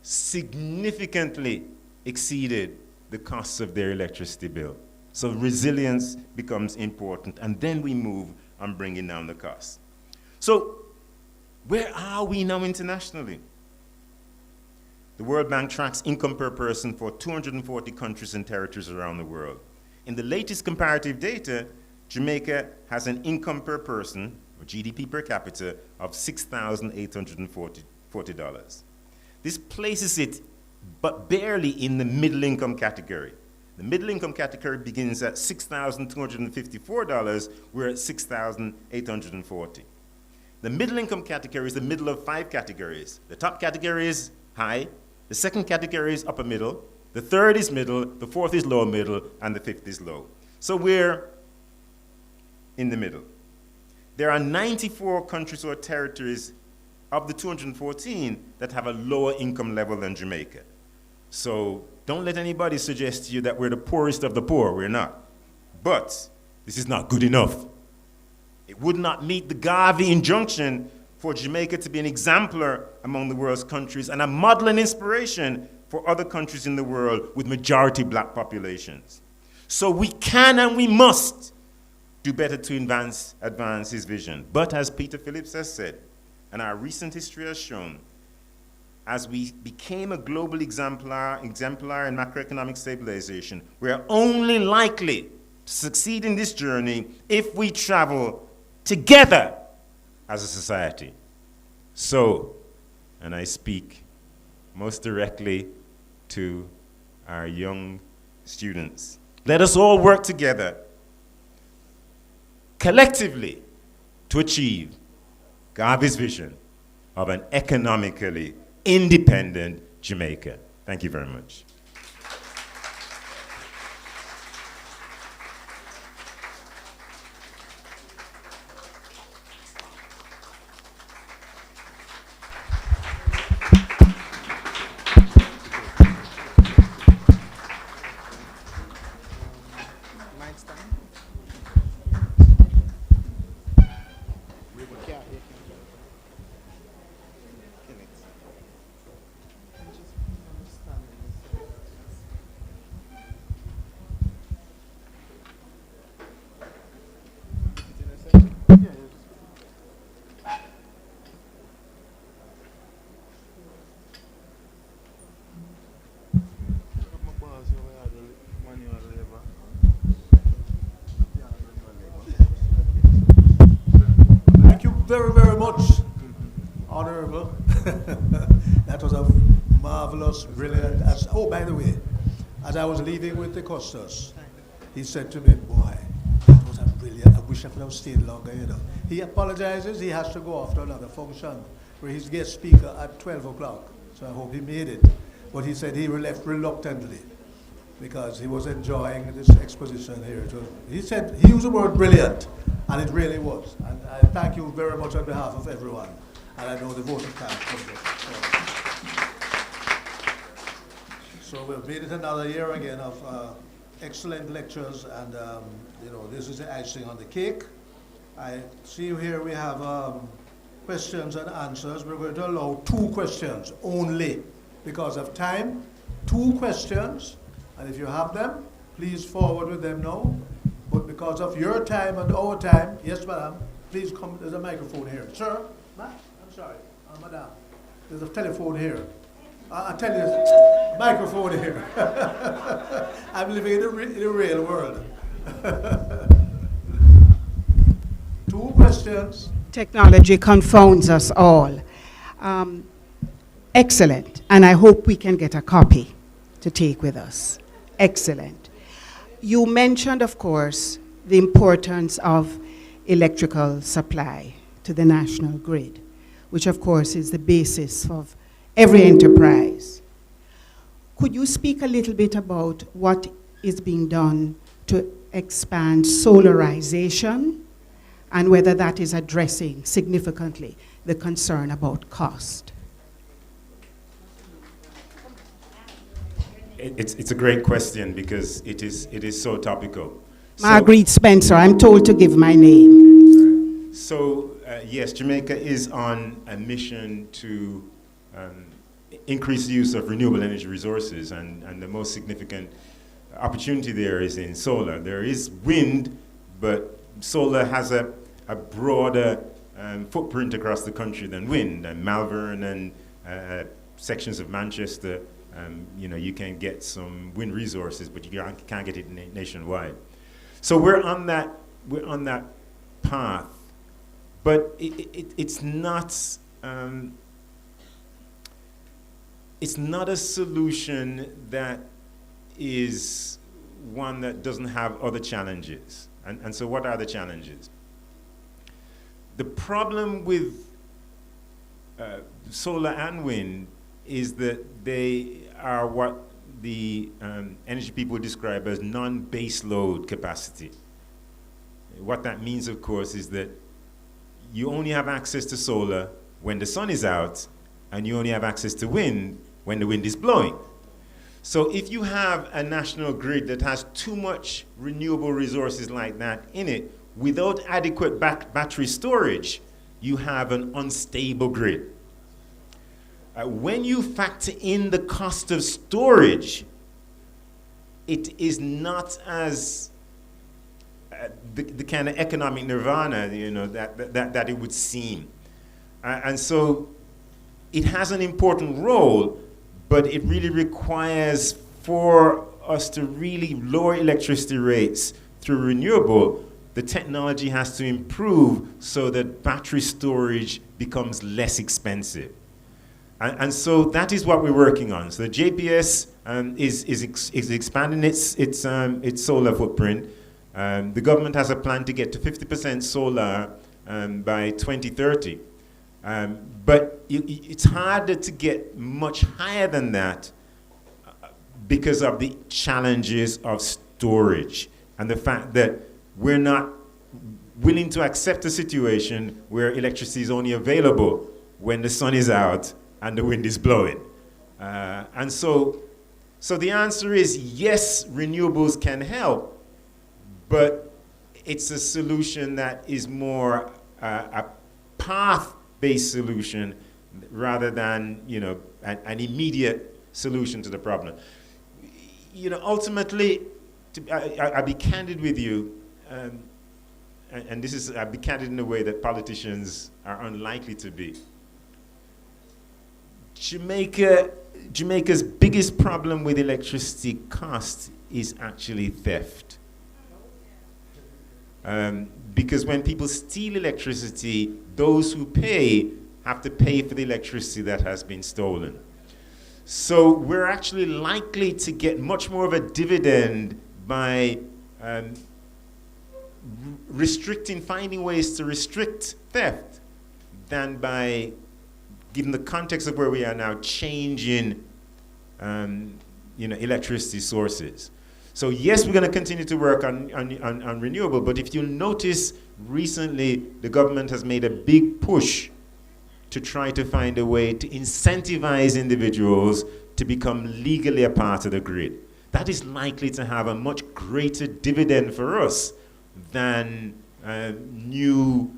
significantly exceeded the costs of their electricity bill. So resilience becomes important, and then we move on bringing down the cost. So where are we now internationally? The World Bank tracks income per person for 240 countries and territories around the world. In the latest comparative data, Jamaica has an income per person, or GDP per capita, of $6,840. This places it but barely in the middle income category. The middle income category begins at $6,254, we're at $6,840. The middle income category is the middle of 5 categories. The top category is high, the second category is upper middle, the third is middle, the fourth is lower middle, and the fifth is low. So we're in the middle. There are 94 countries or territories of the 214 that have a lower income level than Jamaica. So don't let anybody suggest to you that we're the poorest of the poor. We're not. But this is not good enough. It would not meet the Garvey injunction for Jamaica to be an exemplar among the world's countries and a model and inspiration for other countries in the world with majority black populations. So we can and we must do better to advance his vision. But as Peter Phillips has said, and our recent history has shown, as we became a global exemplar in macroeconomic stabilization, we are only likely to succeed in this journey if we travel together as a society. So, and I speak most directly to our young students, let us all work together collectively to achieve Garvey's vision of an economically independent Jamaica. Thank you very much. Thank you very, very much, Honorable. That was a marvelous, brilliant. Oh, by the way, as I was leaving with the Costas, he said to me, boy, that was a brilliant, I wish I could have stayed longer, you know. He apologizes, he has to go off to another function where he's guest speaker at 12 o'clock. So I hope he made it. But he said he left reluctantly because he was enjoying this exposition here. He said, he used the word brilliant, and it really was. And I thank you very much on behalf of everyone. And I know the vote of thanks. So we've made it another year again of excellent lectures, and you know, this is the icing on the cake. I see here we have questions and answers. We're going to allow 2 questions only because of time. 2 questions, and if you have them, please forward with them now. But because of your time and our time, yes, madam, please come. There's a microphone here. Sir, I'm sorry, madam, there's a telephone here. I'll tell you, microphone here. I'm living in the real world. 2 questions. Technology confounds us all. Excellent, and I hope we can get a copy to take with us. Excellent. You mentioned, of course, the importance of electrical supply to the national grid, which of course is the basis of every enterprise. Could you speak a little bit about what is being done to expand solarization and whether that is addressing significantly the concern about cost? It's a great question because it is so topical. Marguerite Spencer, I'm told to give my name. So yes, Jamaica is on a mission to increase the use of renewable energy resources, and the most significant opportunity there is in solar. There is wind, but solar has a broader footprint across the country than wind. And Malvern and sections of Manchester, you know, you can get some wind resources, but you can't get it nationwide. So we're on that path, but it's not a solution that is one that doesn't have other challenges. And so what are the challenges? The problem with solar and wind is that they are what the energy people describe as non-base load capacity. What that means, of course, is that you only have access to solar when the sun is out, and you only have access to wind when the wind is blowing. So if you have a national grid that has too much renewable resources like that in it, without adequate battery storage, you have an unstable grid. When you factor in the cost of storage, it is not as the kind of economic nirvana, you know, that it would seem. And so it has an important role, but it really requires for us to really lower electricity rates through renewable. The technology has to improve so that battery storage becomes less expensive. And so that is what we're working on. So the JPS is expanding its solar footprint. The government has a plan to get to 50% solar by 2030. But it's harder to get much higher than that because of the challenges of storage and the fact that we're not willing to accept a situation where electricity is only available when the sun is out and the wind is blowing. And so the answer is yes, renewables can help, but it's a solution that is more a path-based solution rather than, an immediate solution to the problem. Ultimately, I'll be candid with you, and I'll be candid in a way that politicians are unlikely to be. Jamaica's biggest problem with electricity cost is actually theft. Because when people steal electricity, those who pay have to pay for the electricity that has been stolen. So we're actually likely to get much more of a dividend by finding ways to restrict theft than by, given the context of where we are now, changing electricity sources. So yes, we're going to continue to work on renewable, but if you'll notice, recently the government has made a big push to try to find a way to incentivize individuals to become legally a part of the grid. That is likely to have a much greater dividend for us than new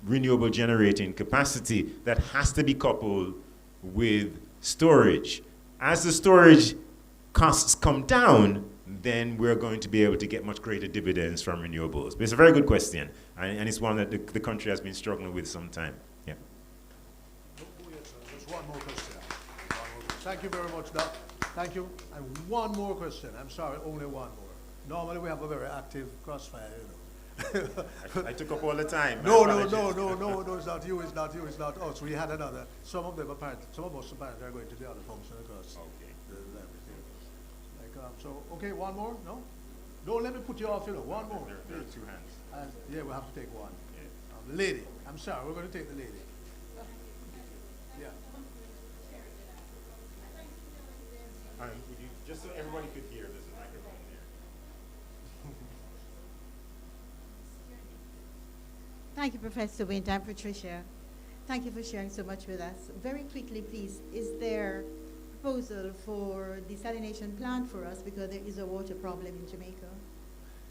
renewable generating capacity that has to be coupled with storage. As the storage costs come down, then we're going to be able to get much greater dividends from renewables. But it's a very good question, and it's one that the country has been struggling with some time. Yeah. Just one more question. Thank you very much, Doc. Thank you. And one more question. I'm sorry, only one more. Normally we have a very active crossfire, I took up all the time. No, it's not you, it's not us. We had another. Some of us apparently are going to the other function across. Okay. Okay, one more? No? Don't let me put you off, one more. There are two hands. Yeah, we'll have to take one. Yeah. The lady. I'm sorry, we're going to take the lady. Yeah. Just so everybody could hear, there's a microphone there. Thank you, Professor Wint. I'm Patricia. Thank you for sharing so much with us. Very quickly, please, is there a proposal for desalination plant for us because there is a water problem in Jamaica?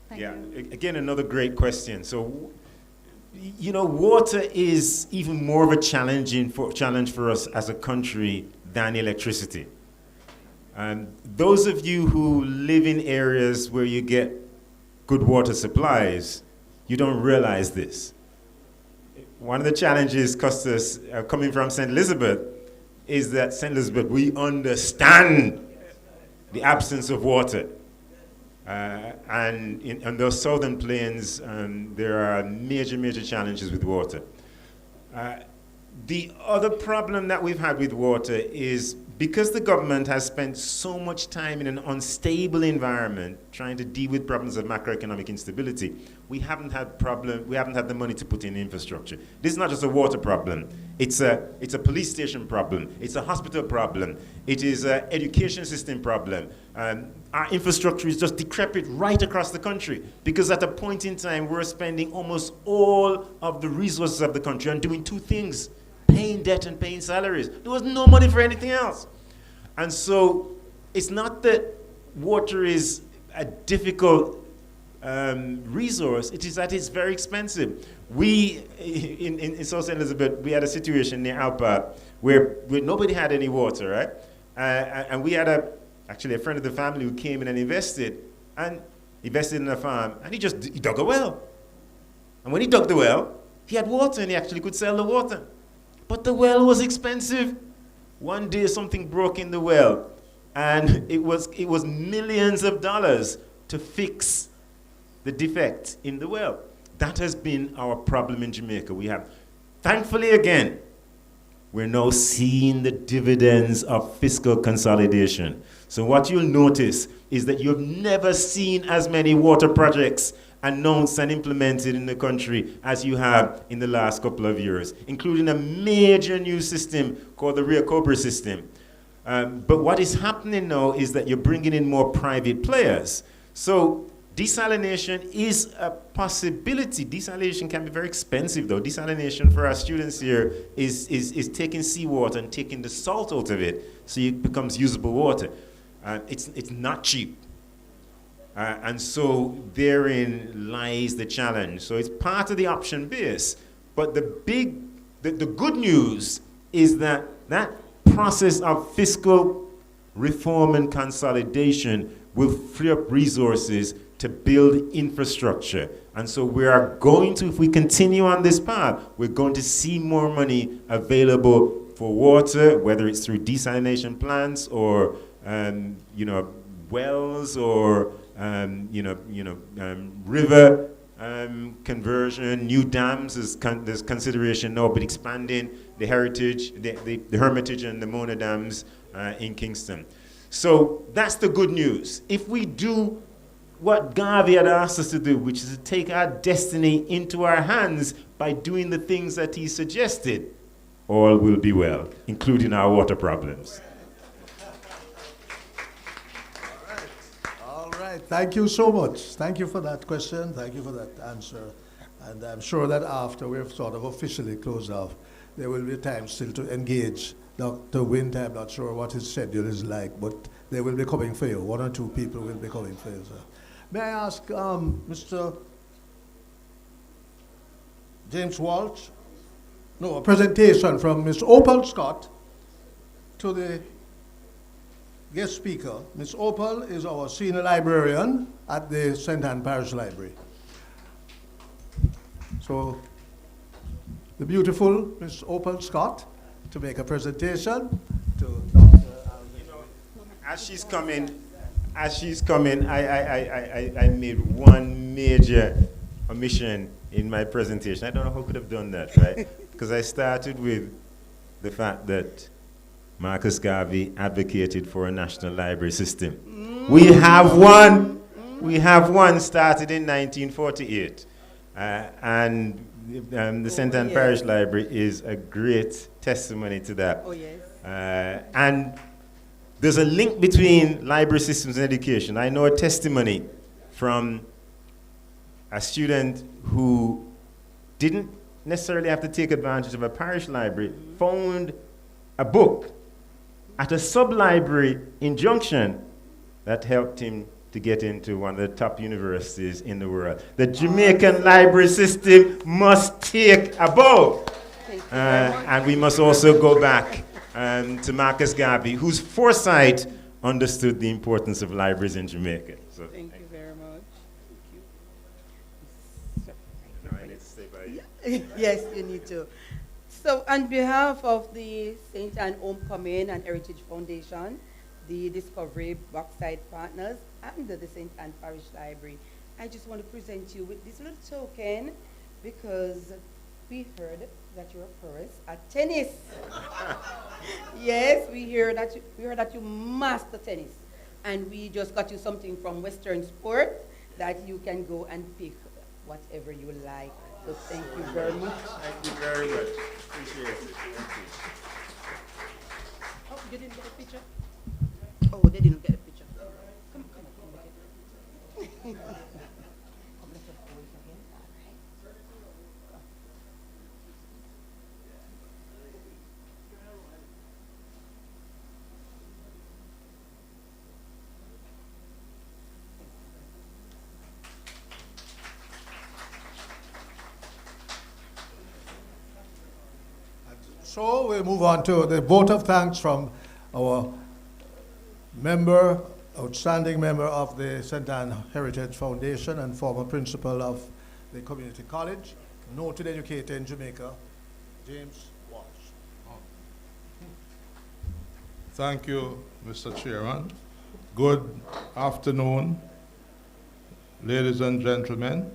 Thank you. Again, another great question. So, water is even more of a challenge for us as a country than electricity. Those of you who live in areas where you get good water supplies, you don't realize this. One of the challenges, Custis, coming from St. Elizabeth, is that St. Elizabeth, we understand the absence of water. And on those southern plains, there are major challenges with water. The other problem that we've had with water is because the government has spent so much time in an unstable environment trying to deal with problems of macroeconomic instability, we haven't had the money to put in infrastructure. This is not just a water problem. It's a police station problem. It's a hospital problem. It is an education system problem. Our infrastructure is just decrepit right across the country because at a point in time, we're spending almost all of the resources of the country on doing two things: paying debt and paying salaries. There was no money for anything else. And so it's not that water is a difficult resource, it is that it's very expensive. We, in South St. Elizabeth, we had a situation near Alpa where nobody had any water, right? And we had actually a friend of the family who came in and invested in a farm, and he dug a well. And when he dug the well, he had water and he actually could sell the water. But the well was expensive. One day something broke in the well, and it was millions of dollars to fix the defect in the well. That has been our problem in Jamaica. We have, thankfully again, we're now seeing the dividends of fiscal consolidation. So what you'll notice is that you've never seen as many water projects announced and implemented in the country as you have in the last couple of years, including a major new system called the Rear Cobra system. But what is happening now is that you're bringing in more private players. So desalination is a possibility. Desalination can be very expensive, though. Desalination for our students here is taking seawater and taking the salt out of it so it becomes usable water. It's not cheap. And so therein lies the challenge. So it's part of the option base. But the good news is that that process of fiscal reform and consolidation will free up resources to build infrastructure. And so we are going to, if we continue on this path, we're going to see more money available for water, whether it's through desalination plants or wells or river conversion, new dams. There's consideration now, but expanding the Heritage, the Hermitage and the Mona dams in Kingston. So that's the good news. If we do what Garvey had asked us to do, which is to take our destiny into our hands by doing the things that he suggested, all will be well, including our water problems. All right. Thank you so much. Thank you for that question. Thank you for that answer. And I'm sure that after we've sort of officially closed off, there will be time still to engage Dr. Wint. I'm not sure what his schedule is like, but they will be coming for you. One or two people will be coming for you, sir. May I ask Mr. James Walsh? No, a presentation from Ms. Opal Scott to the guest speaker. Ms. Opal is our senior librarian at the St. Anne Parish Library. So, the beautiful Ms. Opal Scott to make a presentation to Dr. Alvin. As she's coming, I made one major omission in my presentation. I don't know who could have done that, right? Because I started with the fact that Marcus Garvey advocated for a national library system. We have one. We have one started in 1948. And the St. Anne Parish Library is a great testimony to that. Oh, yes. And there's a link between library systems and education. I know a testimony from a student who didn't necessarily have to take advantage of a parish library, found a book at a sub-library in Junction that helped him to get into one of the top universities in the world. The Jamaican library system must take a bow. And we must also go back to Marcus Garvey, whose foresight understood the importance of libraries in Jamaica. So, Thank you very much. Now I need to stay by you. Yes, you need to. So on behalf of the St. Anne Homecoming and Heritage Foundation, the Discovery Backside Partners, and the St. Anne Parish Library, I just want to present you with this little token because we heard that you're a prowess at tennis. Yes, we heard that you master tennis. And we just got you something from Western Sport that you can go and pick whatever you like. So thank you very much. Thank you very much. Appreciate it. Thank you. Oh, you didn't get a picture? Oh, they didn't get a picture. Come. So we move on to the vote of thanks from our outstanding member of the St. Anne Heritage Foundation and former principal of the community college, noted educator in Jamaica, James Walsh. Thank you, Mr. Chairman. Good afternoon, ladies and gentlemen,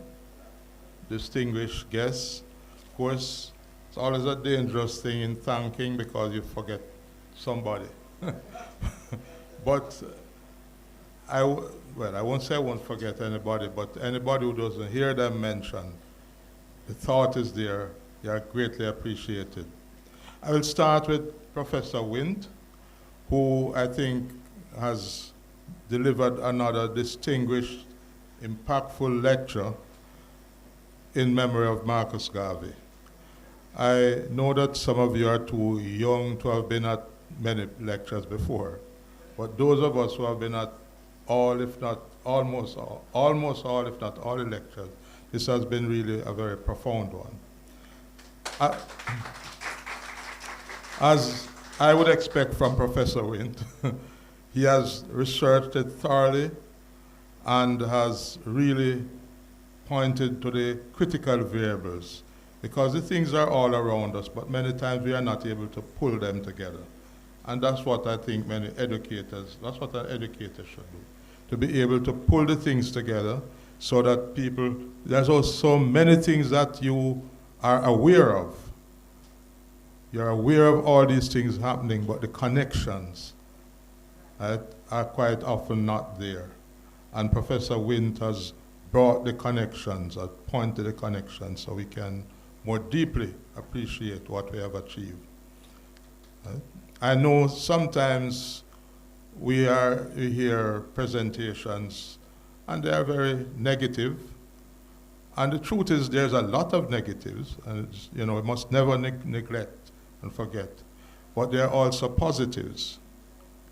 distinguished guests. Of course, it's always a dangerous thing in thanking because you forget somebody. But well, I won't say I won't forget anybody, but anybody who doesn't hear them mentioned, the thought is there. They are greatly appreciated. I will start with Professor Wint, who I think has delivered another distinguished, impactful lecture in memory of Marcus Garvey. I know that some of you are too young to have been at many lectures before, but those of us who have been at all, if not almost all, if not all the lectures, this has been really a very profound one. As I would expect from Professor Wint, he has researched it thoroughly and has really pointed to the critical variables, because the things are all around us, but many times we are not able to pull them together. And that's what I think many educators, that's what an educator should do, to be able to pull the things together so that people, there's also many things that you are aware of. You're aware of all these things happening, but the connections are quite often not there. And Professor Wint has brought the connections, or pointed the connections, so we can more deeply appreciate what we have achieved. I know sometimes we hear presentations and they are very negative. And the truth is there's a lot of negatives, and we must never neglect and forget. But there are also positives,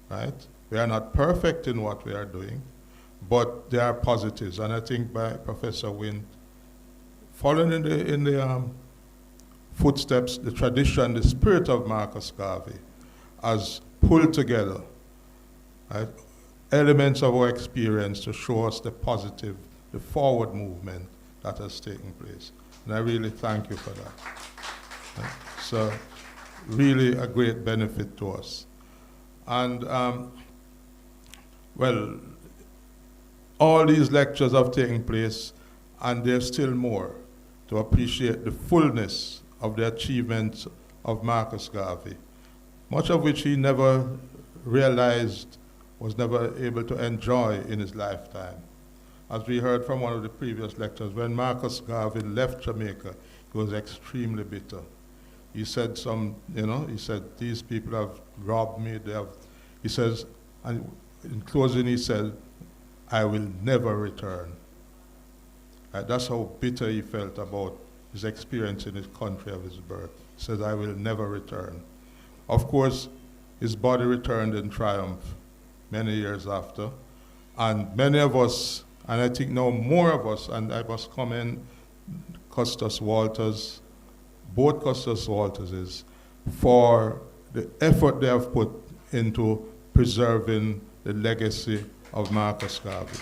right? We are not perfect in what we are doing, but there are positives. And I think by Professor Wint, following in the footsteps, the tradition, the spirit of Marcus Garvey, has pulled together, right, elements of our experience to show us the positive, the forward movement that has taken place. And I really thank you for that. Right? So really a great benefit to us. And well, all these lectures have taken place, and there's still more to appreciate the fullness of the achievements of Marcus Garvey, much of which he never realized, was never able to enjoy in his lifetime. As we heard from one of the previous lectures, when Marcus Garvey left Jamaica, he was extremely bitter. He said he said, these people have robbed me, he says, and in closing he said, I will never return. That's how bitter he felt about his experience in his country of his birth. He said, I will never return. Of course, his body returned in triumph many years after, and many of us, and I think now more of us, and I must commend Custis Walters, both Custis Walterses, for the effort they have put into preserving the legacy of Marcus Garvey.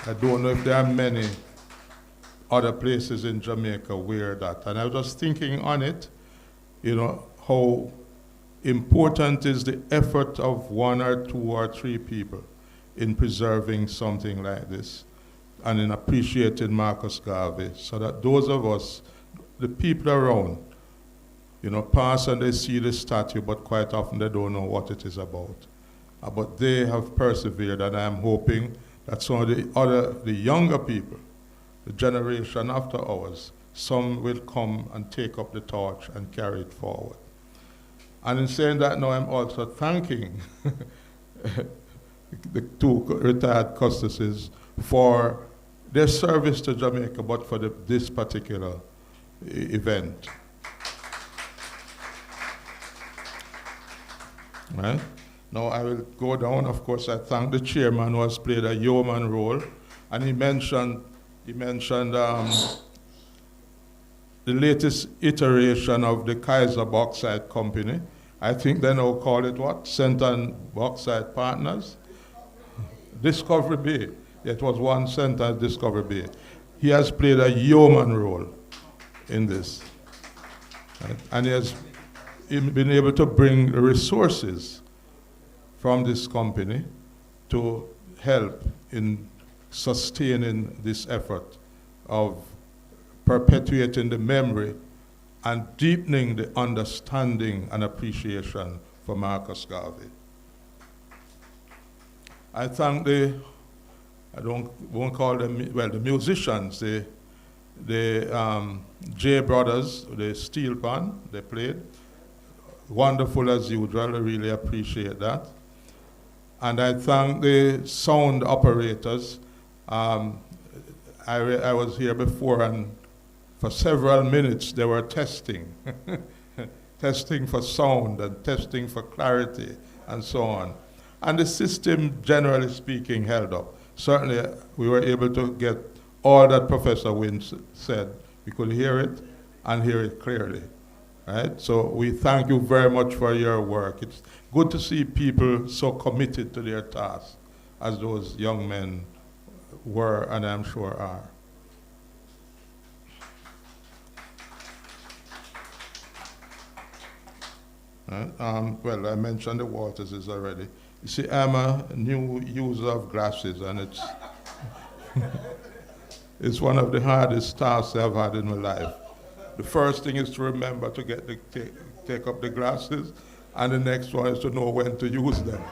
I don't know if there are many other places in Jamaica where that, and I was just thinking on it, how important is the effort of one or two or three people in preserving something like this and in appreciating Marcus Garvey, so that those of us, the people around, pass and they see the statue, but quite often they don't know what it is about. But they have persevered, and I am hoping that some of the younger people, the generation after ours, some will come and take up the torch and carry it forward. And in saying that now, I'm also thanking the two retired Custises for their service to Jamaica, but for this particular event. Right? Now I will go down. Of course, I thank the chairman who has played a yeoman role, and he mentioned the latest iteration of the Kaiser Bauxite Company. I think they now call it what? St. Ann Bauxite Partners? Discovery Bay. It was one St. Ann Discovery Bay. He has played a yeoman role in this. Right? And he has been able to bring resources from this company to help in sustaining this effort of perpetuating the memory and deepening the understanding and appreciation for Marcus Garvey. I thank won't call them, well, the musicians, the J Brothers, the steel pan, they played. Wonderful as usual, I really appreciate that. And I thank the sound operators. I was here before, and for several minutes they were testing. Testing for sound and testing for clarity and so on. And the system, generally speaking, held up. Certainly, we were able to get all that Professor Wint said. We could hear it and hear it clearly. Right? So we thank you very much for your work. It's good to see people so committed to their task as those young men were, and I'm sure are. Well, I mentioned the Walterses already. You see, I'm a new user of glasses, and it's one of the hardest tasks I've had in my life. The first thing is to remember to take up the glasses, and the next one is to know when to use them.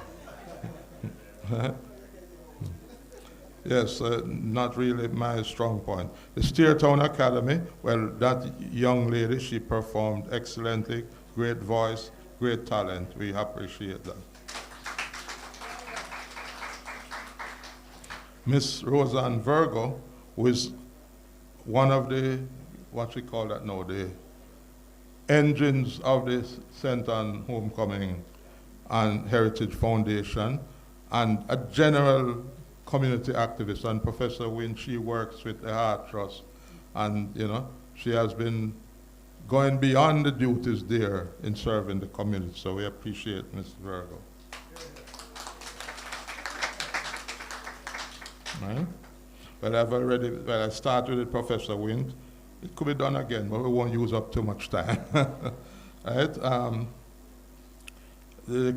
Yes, not really my strong point. The Steertown Academy, well, that young lady, she performed excellently, great voice, great talent. We appreciate that. Miss Roseanne Virgo, who is one of the, what we call that now, the engines of the St. Anne Homecoming and Heritage Foundation, and a general community activist. And Professor Wint, she works with the Heart Trust, and she has been going beyond the duties there in serving the community. So we appreciate Ms. Virgo. Right? Well, I started with Professor Wint. It could be done again, but we won't use up too much time. Right? The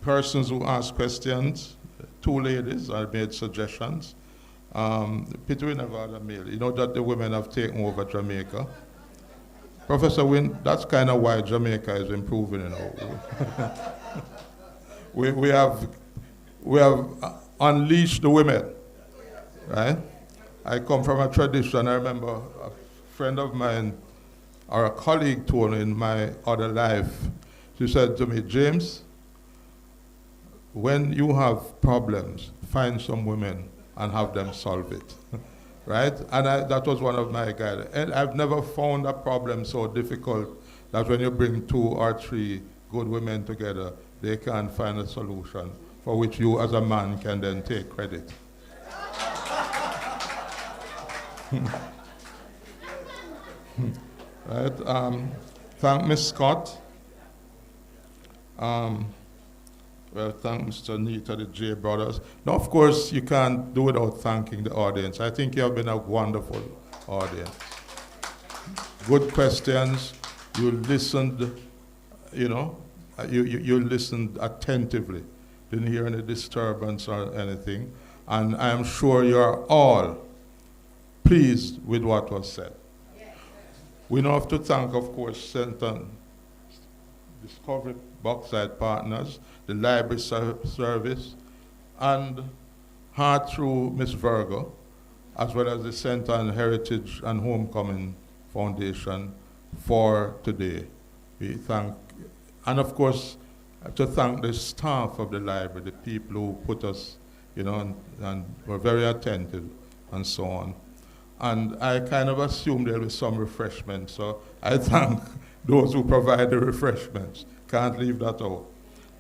persons who ask questions, two ladies, I made suggestions. Pity we never had a male. You know that the women have taken over Jamaica. Professor Wint, that's kind of why Jamaica is improving, we have unleashed the women, right? I come from a tradition. I remember a friend of mine, or a colleague told me in my other life, she said to me, James, when you have problems, find some women and have them solve it. Right? And that was one of my guidelines. And I've never found a problem so difficult that when you bring 2 or 3 good women together, they can't find a solution for which you as a man can then take credit. Right? Thank Ms. Scott. Well, thank Mr. Nita, the J Brothers. Now, of course, you can't do without thanking the audience. I think you have been a wonderful audience. Good questions. You listened, you listened attentively. Didn't hear any disturbance or anything. And I am sure you're all pleased with what was said. We now have to thank, of course, St. Anne Discovery Bauxite Partners, the Library Service, and Heart through Miss Virgo, as well as the St. Anne Heritage and Homecoming Foundation for today. We thank, and of course, to thank the staff of the library, the people who put us, and were very attentive and so on. And I kind of assume there'll be some refreshment, so I thank those who provide the refreshments. Can't leave that out.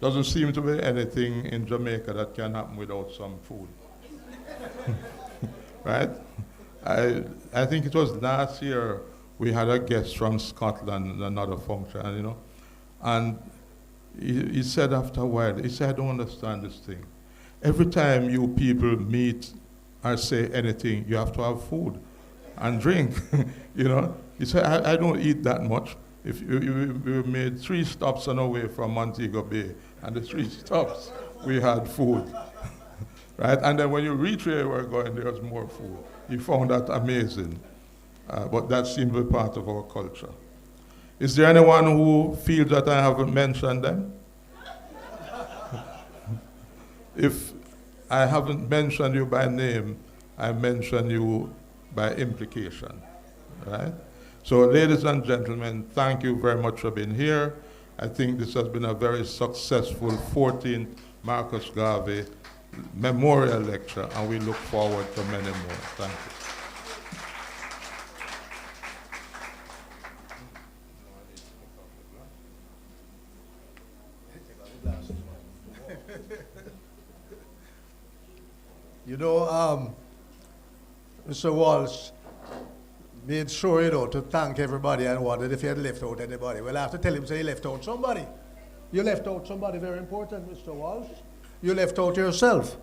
Doesn't seem to be anything in Jamaica that can happen without some food. Right? I think it was last year we had a guest from Scotland, another function, and he said after a while, he said, I don't understand this thing. Every time you people meet or say anything, you have to have food and drink. He said, I don't eat that much. We made 3 stops on our way from Montego Bay, and the 3 stops we had food. Right? And then when you reach where you were going, there was more food. He found that amazing. But that seemed to be part of our culture. Is there anyone who feels that I haven't mentioned them? If I haven't mentioned you by name, I mentioned you by implication, right? So ladies and gentlemen, thank you very much for being here. I think this has been a very successful 14th Marcus Garvey Memorial Lecture, and we look forward to many more. Thank you. You know, Mr. Walsh made sure, you know, to thank everybody and wondered if he had left out anybody. Well, I have to tell him, say he left out somebody. You left out somebody very important, Mr. Walsh. You left out yourself.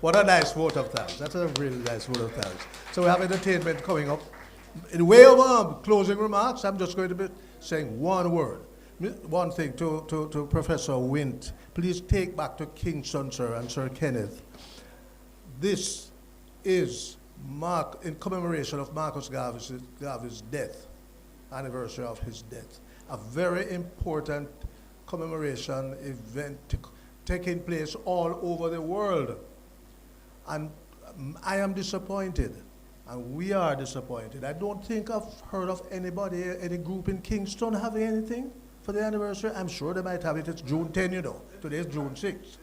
What a nice vote of thanks. That's a really nice vote of thanks. So we have entertainment coming up. In way of closing remarks, I'm just going to be saying one word. One thing to Professor Wint. Please take back to Kingston, sir, and Sir Kenneth. This is in commemoration of Marcus Garvey's death, anniversary of his death. A very important commemoration event taking place all over the world. And I am disappointed, and we are disappointed. I don't think I've heard of anybody, any group in Kingston having anything for the anniversary. I'm sure they might have it. It's June 10, you know. Today is June 6.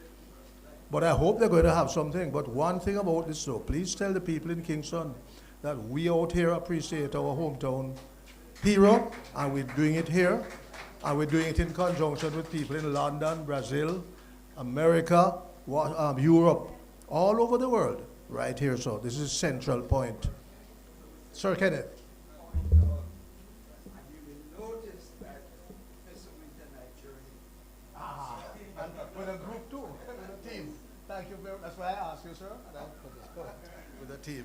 But I hope they're going to have something. But one thing about this, though, please tell the people in Kingston that we out here appreciate our hometown hero, and we're doing it here, and we're doing it in conjunction with people in London, Brazil, America, Europe, all over the world, right here. So this is a central point. Sir Kenneth. With a group too, with a team. Thank you very much. That's why I asked you, sir. And I'll put this with a team.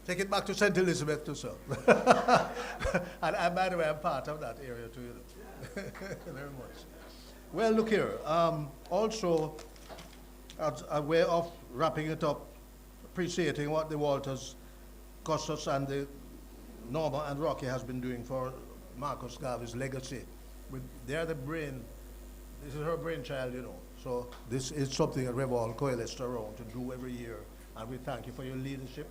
Take it back to St. Elizabeth too, sir. And by the way, I'm part of that area too. Very much. Well, look here. Also, as a way of wrapping it up, appreciating what the Walters, Custos, and the Norma and Rocky has been doing for Marcus Garvey's legacy. They're the brain. This is her brainchild, you know. So this is something that we've all coalesced around to do every year. And we thank you for your leadership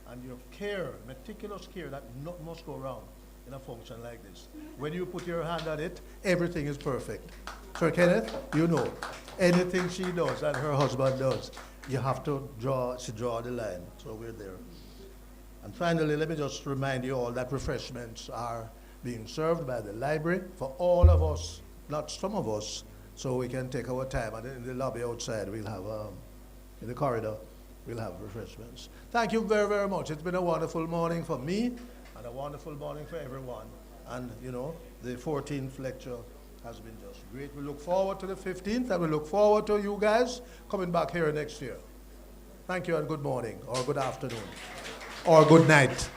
and your care, meticulous care that must go wrong in a function like this. When you put your hand on it, everything is perfect. Sir Kenneth, you know, anything she does and her husband does, you have to draw the line. So we're there. And finally, let me just remind you all that refreshments are being served by the library for all of us, not some of us, so we can take our time. And in the lobby outside, we'll have, in the corridor, we'll have refreshments. Thank you very, very much. It's been a wonderful morning for me and a wonderful morning for everyone. And, you know, the 14th lecture has been just great. We look forward to the 15th, and we look forward to you guys coming back here next year. Thank you and good morning, or good afternoon, or good night.